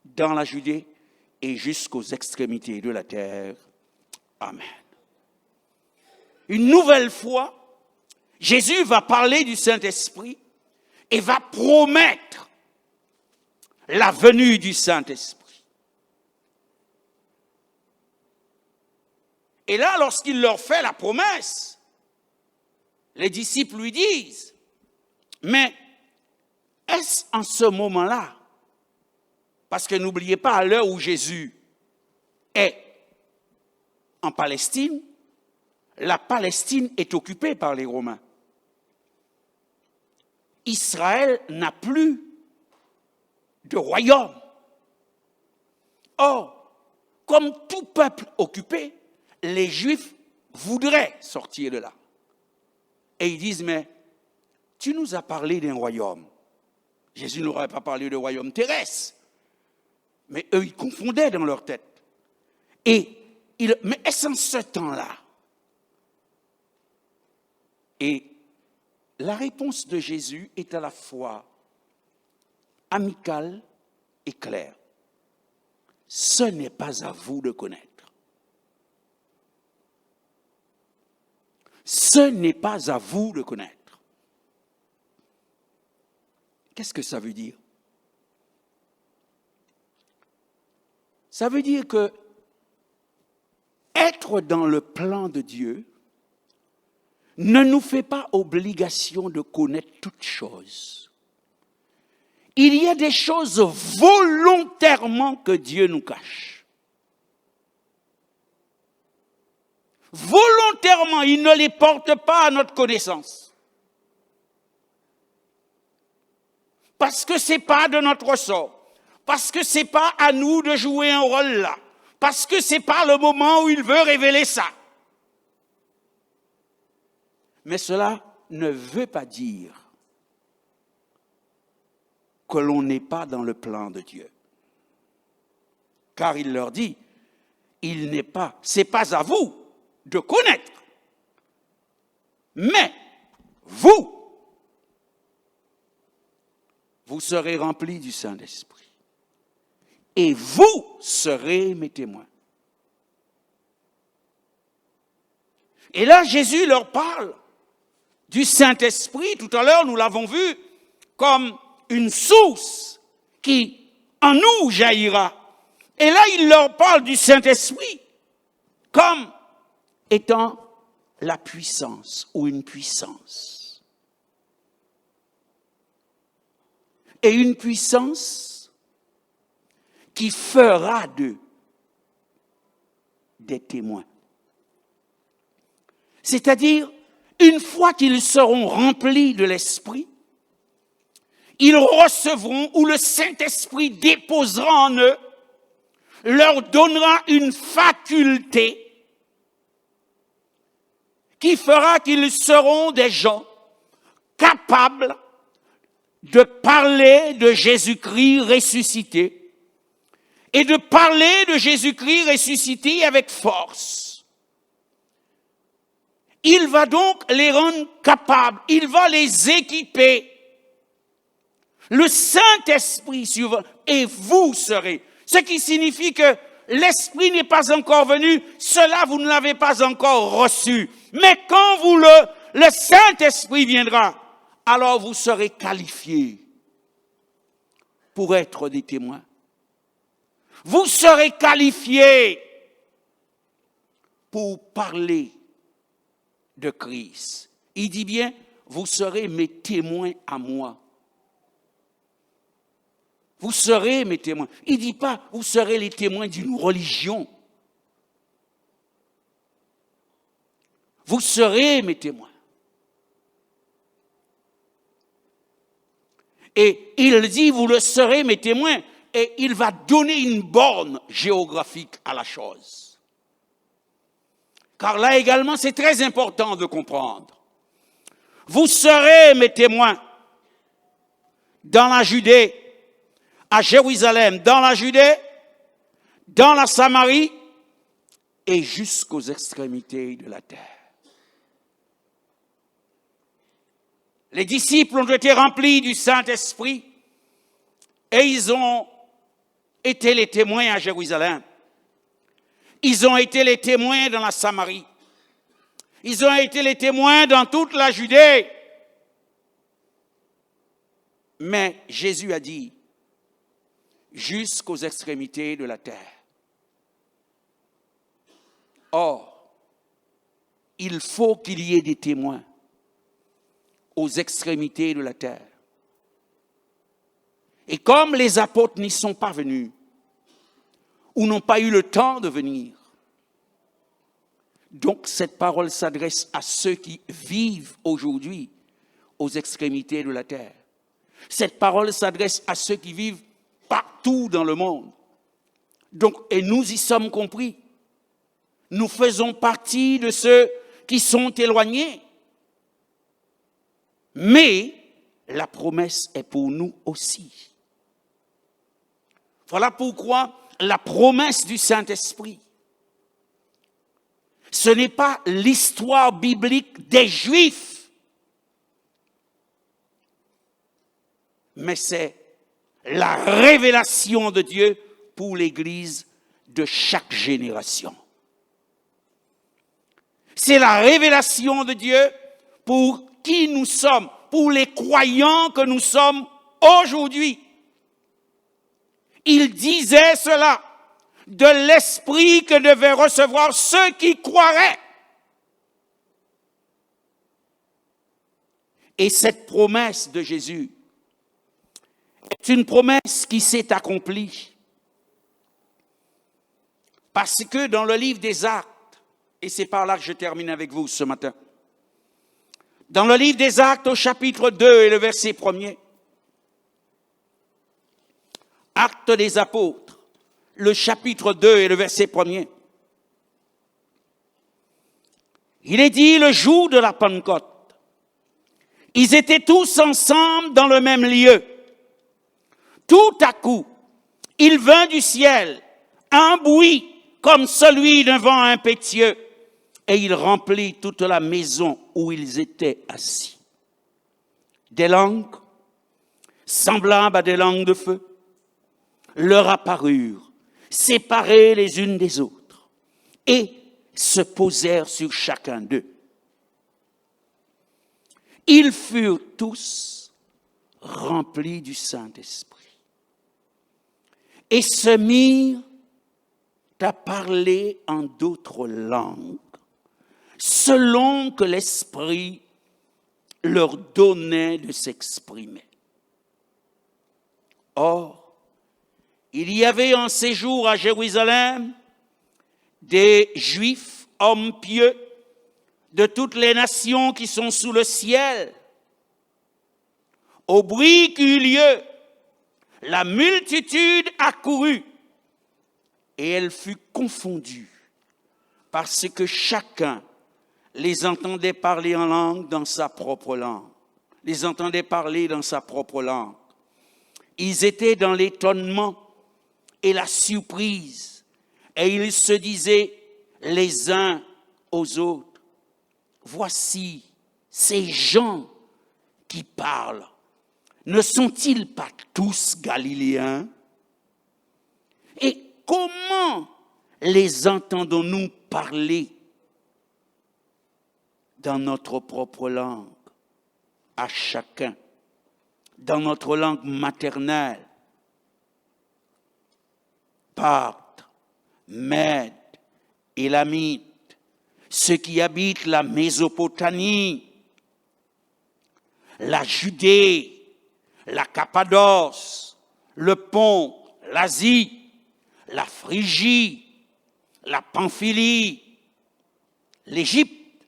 dans la Judée et jusqu'aux extrémités de la terre. Amen. Une nouvelle fois, Jésus va parler du Saint-Esprit et va promettre la venue du Saint-Esprit. Et là, lorsqu'il leur fait la promesse, les disciples lui disent, mais est-ce en ce moment-là, parce que n'oubliez pas, à l'heure où Jésus est en Palestine, la Palestine est occupée par les Romains. Israël n'a plus de royaume. Or, comme tout peuple occupé, les Juifs voudraient sortir de là. Et ils disent, mais tu nous as parlé d'un royaume. Jésus n'aurait pas parlé de royaume terrestre. Mais eux, ils confondaient dans leur tête. Mais est-ce en ce temps-là? Et la réponse de Jésus est à la fois amicale et claire. Ce n'est pas à vous de connaître. Ce n'est pas à vous de connaître. Qu'est-ce que ça veut dire? Ça veut dire que être dans le plan de Dieu ne nous fait pas obligation de connaître toutes choses. Il y a des choses volontairement que Dieu nous cache. Volontairement, il ne les porte pas à notre connaissance. Parce que ce n'est pas de notre ressort. Parce que ce n'est pas à nous de jouer un rôle là. Parce que ce n'est pas le moment où il veut révéler ça. Mais cela ne veut pas dire que l'on n'est pas dans le plan de Dieu. Car il leur dit, c'est pas à vous de connaître. Mais vous serez remplis du Saint-Esprit. Et vous serez mes témoins. Et là, Jésus leur parle du Saint-Esprit. Tout à l'heure, nous l'avons vu comme une source qui, en nous, jaillira. Et là, il leur parle du Saint-Esprit comme étant la puissance ou une puissance. Et une puissance qui fera d'eux des témoins. C'est-à-dire, une fois qu'ils seront remplis de l'Esprit, ils recevront, ou le Saint-Esprit déposera en eux, leur donnera une faculté qui fera qu'ils seront des gens capables de parler de Jésus-Christ ressuscité et de parler de Jésus-Christ ressuscité avec force. Il va donc les rendre capables, il va les équiper. Le Saint-Esprit sur et vous serez. Ce qui signifie que l'Esprit n'est pas encore venu, cela vous ne l'avez pas encore reçu. Mais quand le Saint-Esprit viendra, alors vous serez qualifiés pour être des témoins. Vous serez qualifiés pour parler de Christ. Il dit bien, vous serez mes témoins à moi. Vous serez mes témoins. Il ne dit pas, vous serez les témoins d'une religion. Vous serez mes témoins. Et il dit, vous le serez mes témoins. Et il va donner une borne géographique à la chose. Car là également, c'est très important de comprendre. Vous serez mes témoins dans la Judée, à Jérusalem, dans la Judée, dans la Samarie et jusqu'aux extrémités de la terre. Les disciples ont été remplis du Saint-Esprit et ils ont été les témoins à Jérusalem. Ils ont été les témoins dans la Samarie. Ils ont été les témoins dans toute la Judée. Mais Jésus a dit, jusqu'aux extrémités de la terre. Or, il faut qu'il y ait des témoins aux extrémités de la terre. Et comme les apôtres n'y sont pas venus, ou n'ont pas eu le temps de venir, donc cette parole s'adresse à ceux qui vivent aujourd'hui aux extrémités de la terre. Cette parole s'adresse à ceux qui vivent partout dans le monde. Donc, et nous y sommes compris. Nous faisons partie de ceux qui sont éloignés. mais la promesse est pour nous aussi. Voilà pourquoi la promesse du Saint-Esprit, ce n'est pas l'histoire biblique des Juifs, mais c'est la révélation de Dieu pour l'Église de chaque génération. C'est la révélation de Dieu pour qui nous sommes, pour les croyants que nous sommes aujourd'hui. Il disait cela de l'esprit que devaient recevoir ceux qui croiraient. Et cette promesse de Jésus est une promesse qui s'est accomplie. Parce que dans le livre des Actes, et c'est par là que je termine avec vous ce matin, dans le livre des Actes au chapitre 2 et le verset 1er, Actes des Apôtres, le chapitre 2 et le verset 1er, il est dit le jour de la Pentecôte, ils étaient tous ensemble dans le même lieu. Tout à coup, il vint du ciel un bruit comme celui d'un vent impétueux, et il remplit toute la maison où ils étaient assis. Des langues, semblables à des langues de feu, leur apparurent, séparées les unes des autres, et se posèrent sur chacun d'eux. Ils furent tous remplis du Saint-Esprit et se mirent à parler en d'autres langues, selon que l'Esprit leur donnait de s'exprimer. Or, il y avait en séjour à Jérusalem des Juifs, hommes pieux, de toutes les nations qui sont sous le ciel. Au bruit qui eut lieu, la multitude accourut, et elle fut confondue, parce que chacun les entendait parler en langue dans sa propre langue. Les entendait parler dans sa propre langue. Ils étaient dans l'étonnement et la surprise, et ils se disaient les uns aux autres, voici ces gens qui parlent. Ne sont-ils pas tous Galiléens? Et comment les entendons-nous parler dans notre propre langue, à chacun, dans notre langue maternelle? Parthes, Mèdes, Élamites, ceux qui habitent la Mésopotamie, la Judée, la Cappadoce, le Pont, l'Asie, la Phrygie, la Pamphylie, l'Égypte,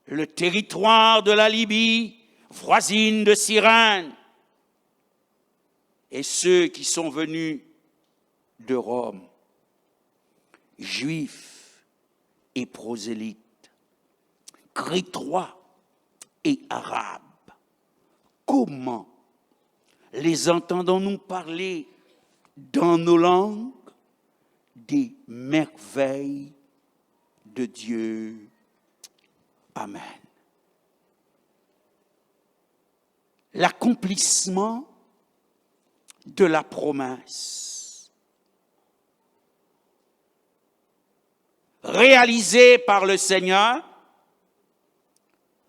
le territoire de la Libye, voisine de Cyrène, et ceux qui sont venus de Rome, juifs et prosélytes, crétois et arabes. Comment les entendons-nous parler dans nos langues des merveilles de Dieu? Amen. L'accomplissement de la promesse réalisée par le Seigneur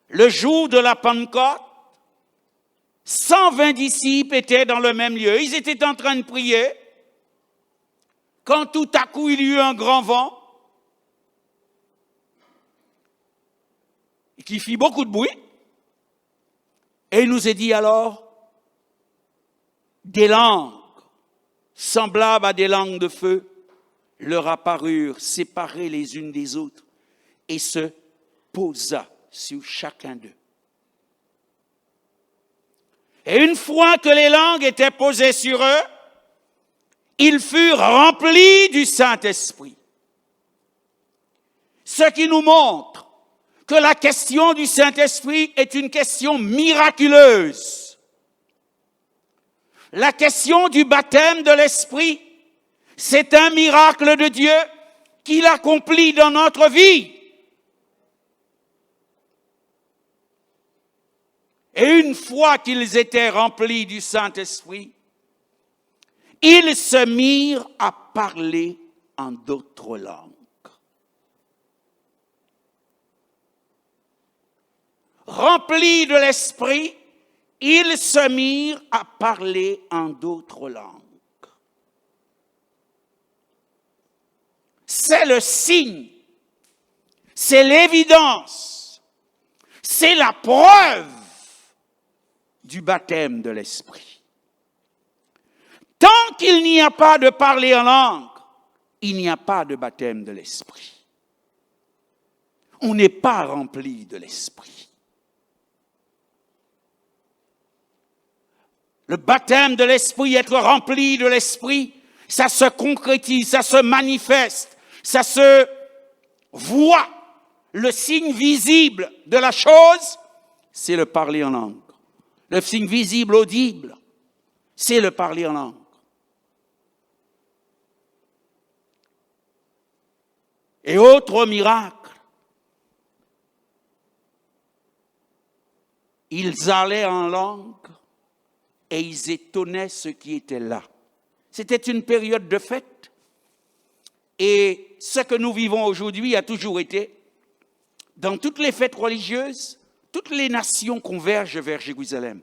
le jour de la Pentecôte. 120 disciples étaient dans le même lieu. Ils étaient en train de prier quand tout à coup il y eut un grand vent qui fit beaucoup de bruit. Et il nous est dit alors, des langues semblables à des langues de feu leur apparurent, séparées les unes des autres, et se posa sur chacun d'eux. Et une fois que les langues étaient posées sur eux, ils furent remplis du Saint-Esprit. Ce qui nous montre que la question du Saint-Esprit est une question miraculeuse. La question du baptême de l'Esprit, c'est un miracle de Dieu qu'il accomplit dans notre vie. Et une fois qu'ils étaient remplis du Saint-Esprit, ils se mirent à parler en d'autres langues. Remplis de l'Esprit, ils se mirent à parler en d'autres langues. C'est le signe, c'est l'évidence, c'est la preuve du baptême de l'Esprit. Tant qu'il n'y a pas de parler en langue, il n'y a pas de baptême de l'Esprit. On n'est pas rempli de l'Esprit. Le baptême de l'Esprit, être rempli de l'Esprit, ça se concrétise, ça se manifeste, ça se voit. Le signe visible de la chose, c'est le parler en langue. Le signe visible, audible, c'est le parler en langue. Et autre miracle, ils allaient en langue et ils étonnaient ceux qui étaient là. C'était une période de fête. Et ce que nous vivons aujourd'hui a toujours été, dans toutes les fêtes religieuses, toutes les nations convergent vers Jérusalem,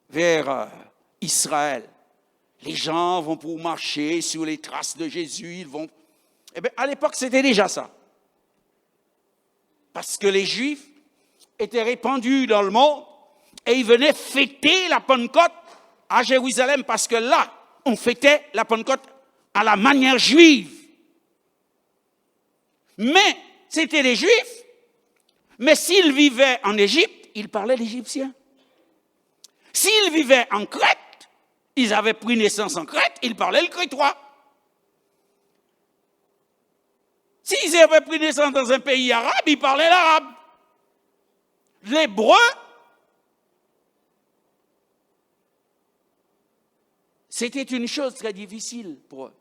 vers Israël. Les gens vont pour marcher sur les traces de Jésus. Ils vont. Eh bien, à l'époque, c'était déjà ça. Parce que les Juifs étaient répandus dans le monde et ils venaient fêter la Pentecôte à Jérusalem parce que là, on fêtait la Pentecôte à la manière juive. Mais c'était des Juifs, mais s'ils vivaient en Égypte, ils parlaient l'égyptien. S'ils vivaient en Crète, ils avaient pris naissance en Crète, ils parlaient le crétois. S'ils avaient pris naissance dans un pays arabe, ils parlaient l'arabe. L'hébreu, c'était une chose très difficile pour eux.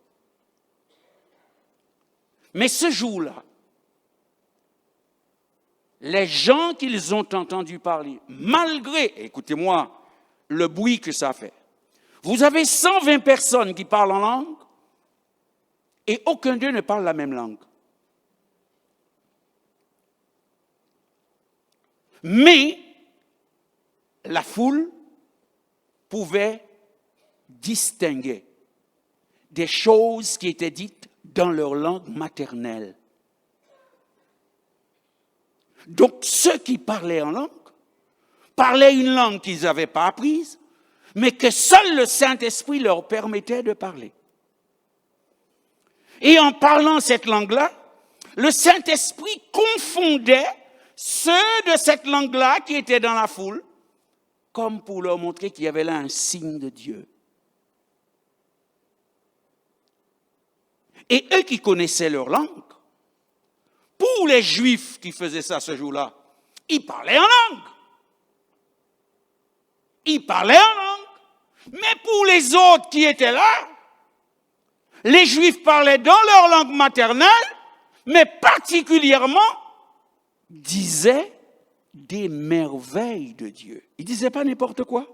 Mais ce jour-là, les gens qu'ils ont entendu parler, malgré, écoutez-moi, le bruit que ça fait, vous avez 120 personnes qui parlent en langue et aucun d'eux ne parle la même langue. Mais la foule pouvait distinguer des choses qui étaient dites dans leur langue maternelle. Donc, ceux qui parlaient en langue parlaient une langue qu'ils n'avaient pas apprise, mais que seul le Saint-Esprit leur permettait de parler. Et en parlant cette langue-là, le Saint-Esprit confondait ceux de cette langue-là qui étaient dans la foule, comme pour leur montrer qu'il y avait là un signe de Dieu. Et eux qui connaissaient leur langue, pour les Juifs qui faisaient ça ce jour-là, ils parlaient en langue. Ils parlaient en langue. Mais pour les autres qui étaient là, les Juifs parlaient dans leur langue maternelle, mais particulièrement disaient des merveilles de Dieu. Ils ne disaient pas n'importe quoi.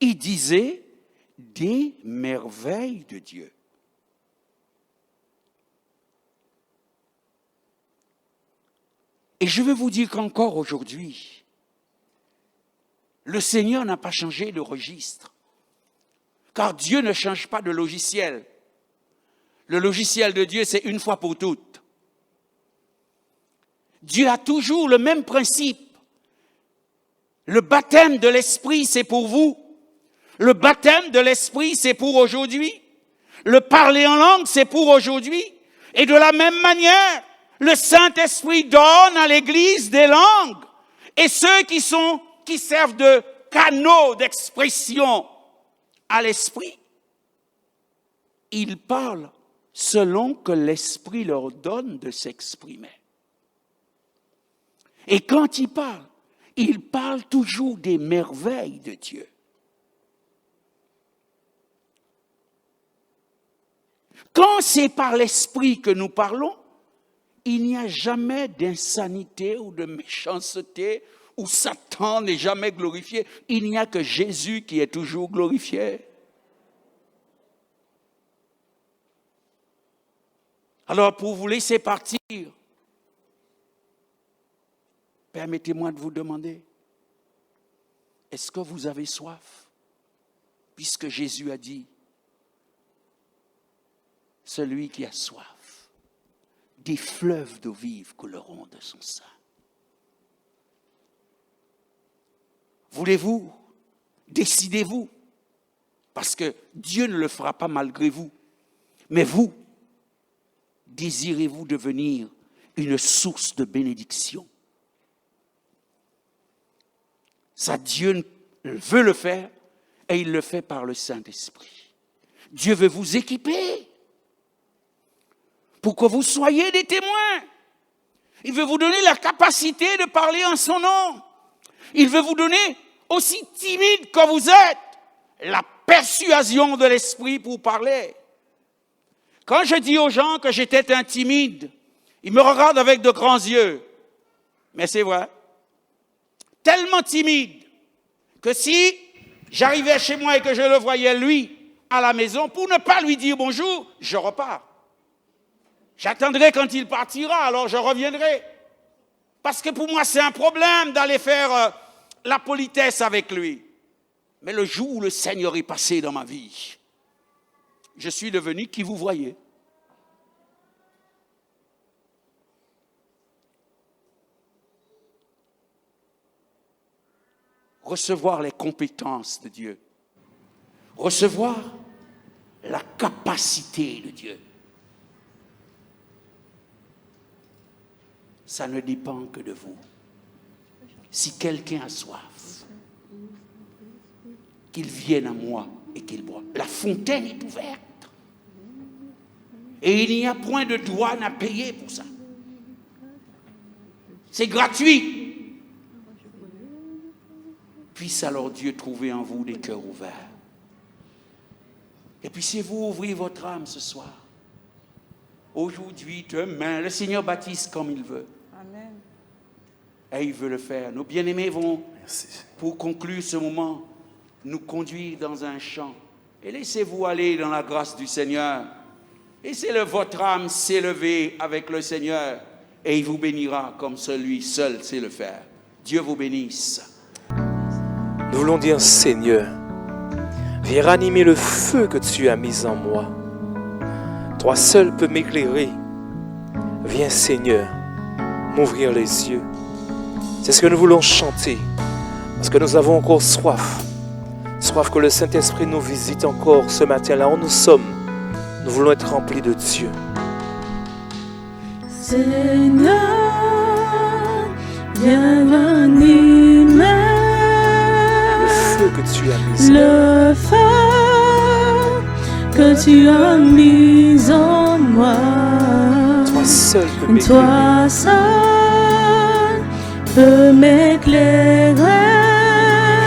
Ils disaient des merveilles de Dieu. Et je veux vous dire qu'encore aujourd'hui, le Seigneur n'a pas changé de registre. Car Dieu ne change pas de logiciel. Le logiciel de Dieu, c'est une fois pour toutes. Dieu a toujours le même principe. Le baptême de l'Esprit, c'est pour vous. Le baptême de l'Esprit, c'est pour aujourd'hui. Le parler en langue, c'est pour aujourd'hui. Et de la même manière, le Saint-Esprit donne à l'Église des langues. Et ceux qui servent de canaux d'expression à l'Esprit, ils parlent selon que l'Esprit leur donne de s'exprimer. Et quand il parle toujours des merveilles de Dieu. Quand c'est par l'Esprit que nous parlons, il n'y a jamais d'insanité ou de méchanceté, où Satan n'est jamais glorifié. Il n'y a que Jésus qui est toujours glorifié. Alors, pour vous laisser partir, permettez-moi de vous demander, est-ce que vous avez soif? Puisque Jésus a dit, celui qui a soif, des fleuves d'eau vive couleront de son sein. Voulez-vous? Décidez-vous. Parce que Dieu ne le fera pas malgré vous. Mais vous, désirez-vous devenir une source de bénédiction? Ça, Dieu veut le faire et il le fait par le Saint-Esprit. Dieu veut vous équiper pour que vous soyez des témoins. Il veut vous donner la capacité de parler en son nom. Il veut vous donner, aussi timide que vous êtes, la persuasion de l'Esprit pour parler. Quand je dis aux gens que j'étais un timide, ils me regardent avec de grands yeux. Mais c'est vrai. Tellement timide que si j'arrivais chez moi et que je le voyais lui à la maison, pour ne pas lui dire bonjour, je repars. J'attendrai quand il partira, alors je reviendrai. Parce que pour moi, c'est un problème d'aller faire la politesse avec lui. Mais le jour où le Seigneur est passé dans ma vie, je suis devenu qui vous voyez. Recevoir les compétences de Dieu. Recevoir la capacité de Dieu. Ça ne dépend que de vous. Si quelqu'un a soif, qu'il vienne à moi et qu'il boive. La fontaine est ouverte. Et il n'y a point de douane à payer pour ça. C'est gratuit. Puisse alors Dieu trouver en vous des cœurs ouverts. Et puissiez-vous ouvrir votre âme ce soir. Aujourd'hui, demain, le Seigneur baptise comme il veut. Amen. Et il veut le faire. Nos bien-aimés vont, pour conclure ce moment, nous conduire dans un chant. Et laissez-vous aller dans la grâce du Seigneur. Laissez votre âme s'élever avec le Seigneur. Et il vous bénira comme celui seul sait le faire. Dieu vous bénisse. Nous voulons dire, Seigneur, viens ranimer le feu que tu as mis en moi. Toi seul peux m'éclairer. Viens, Seigneur, m'ouvrir les yeux. C'est ce que nous voulons chanter, parce que nous avons encore soif. Soif que le Saint-Esprit nous visite encore ce matin-là où nous sommes. Nous voulons être remplis de Dieu. Seigneur, viens ranimer Le feu que tu as mis. le feu que tu as mis en moi. Toi seul peux m'éclairer. Toi seul peux m'éclairer.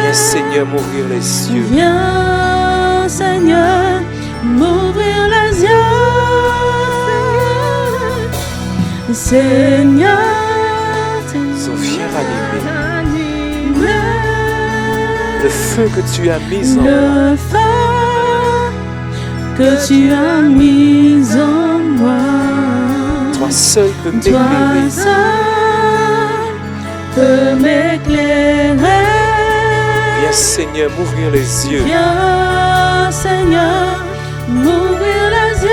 Viens, Seigneur, m'ouvrir les yeux. Viens, Seigneur, m'ouvrir les yeux. Seigneur, So, viens ranimer le feu que tu as mis en moi. le feu que tu as mis en moi. Toi seul peux Toi m'éclairer. seul peux m'éclairer. Viens, Seigneur, m'ouvrir les yeux. Viens, Seigneur, m'ouvrir les yeux.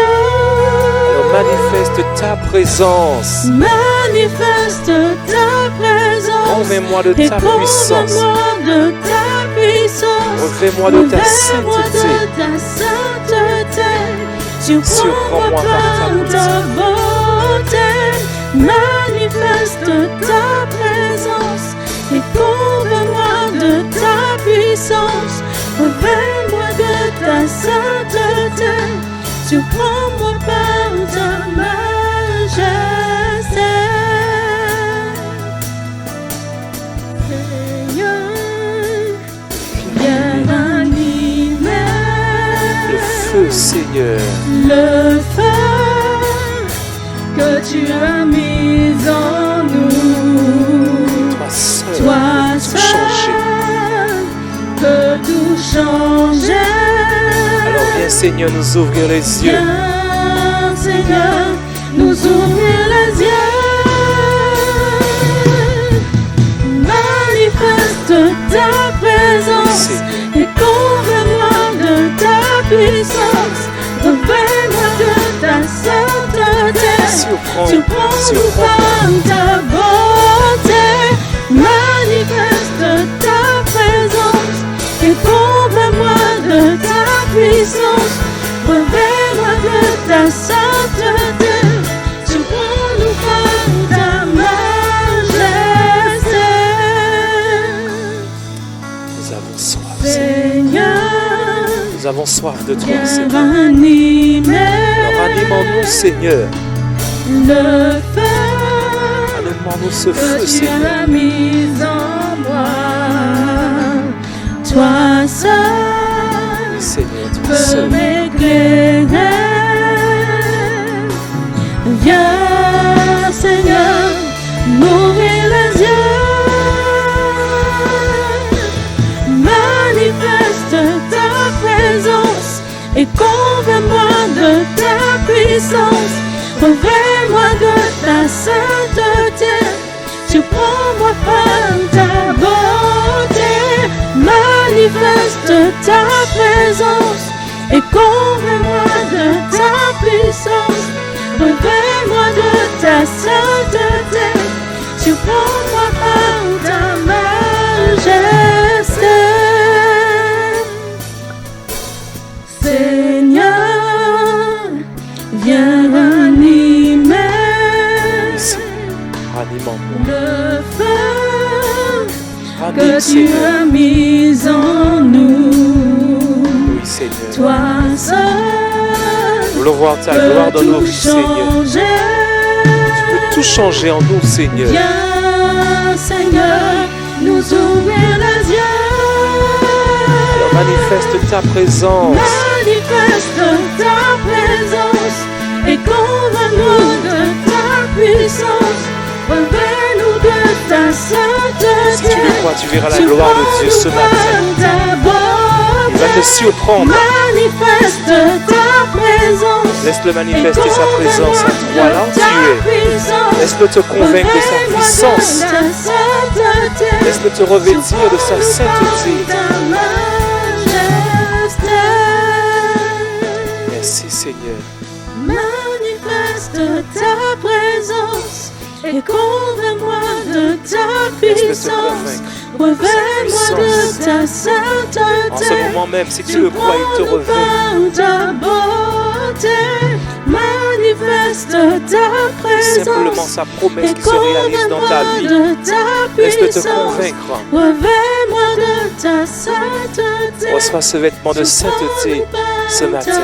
Alors manifeste ta présence. Manifeste ta présence. Convainc-moi de Et ta puissance. convainc-moi de ta puissance. Revêt-moi de ta Revêt-moi sainteté. de ta sainteté. Surprends-moi par ta beauté. Manifeste ta présence. Et convainc-moi de ta puissance. Revêt-moi de ta sainteté. Surprends-moi par feu, Seigneur. Le feu que tu as mis en nous. Toi seul, Toi peux tout changer. seul peux tout changer. Alors viens, Seigneur, nous ouvrir les yeux. Viens, Seigneur, nous ouvrir les yeux. Manifeste ta présence et comble-moi de ta puissance. Revêt-moi de ta sainteté. Surprends-nous par ta bonté. Manifeste ta présence et comble-moi de ta puissance. Revêt-moi de ta sainteté. Surprends-nous par ta majesté. Nous avons soif, Seigneur. Seigneur, Nous avons soif de toi, viens Seigneur. ranimer Alors anime en nous, Seigneur. le feu Anime en nous ce que feu, tu Seigneur. as mis en moi. Toi seul Oui, Seigneur, toi peux seul. m'éclairer. Viens, Seigneur, m'ouvrir les yeux. Manifeste ta présence et convainc-moi de ta puissance. Revêt-moi de ta sainteté. Surprends-moi par ta bonté. Manifeste ta présence et convainc-moi de ta puissance. Revêt-moi de ta sainteté. Surprends-moi par ta majesté. Seigneur, viens ranimer Anime en nous. le feu Anime, que tu Seigneur. as mis en nous. Oui, Seigneur. Toi seul Nous voulons voir ta gloire dans peux nos tout vies, Seigneur. changer. Tu peux tout changer en nous, Seigneur. Viens, Seigneur, nous ouvrir les yeux. Alors manifeste ta présence. Manifeste ta présence et convainc-nous de ta puissance. Revêt-nous de ta sainteté. Si tu le crois, tu verras la gloire de Dieu ce matin. Il va te surprendre. Manifeste ta présence. Laisse-le manifester sa présence à toi, là où tu es. Laisse-le te convaincre de sa puissance. Laisse-le te revêtir de sa sainteté. Merci, Seigneur. Manifeste ta présence et convainc-moi de ta puissance. Revêt-moi de ta En sainteté. ce moment même, si tu le crois, il te revêt. Surprends-nous par ta beauté. Manifeste ta Simplement présence sa promesse et qui se réalise dans ta convainc-moi vie. de ta Laisse-le te puissance. convaincre. Revêt-moi de ta sainteté. Reçois ce vêtement de sainteté ce matin.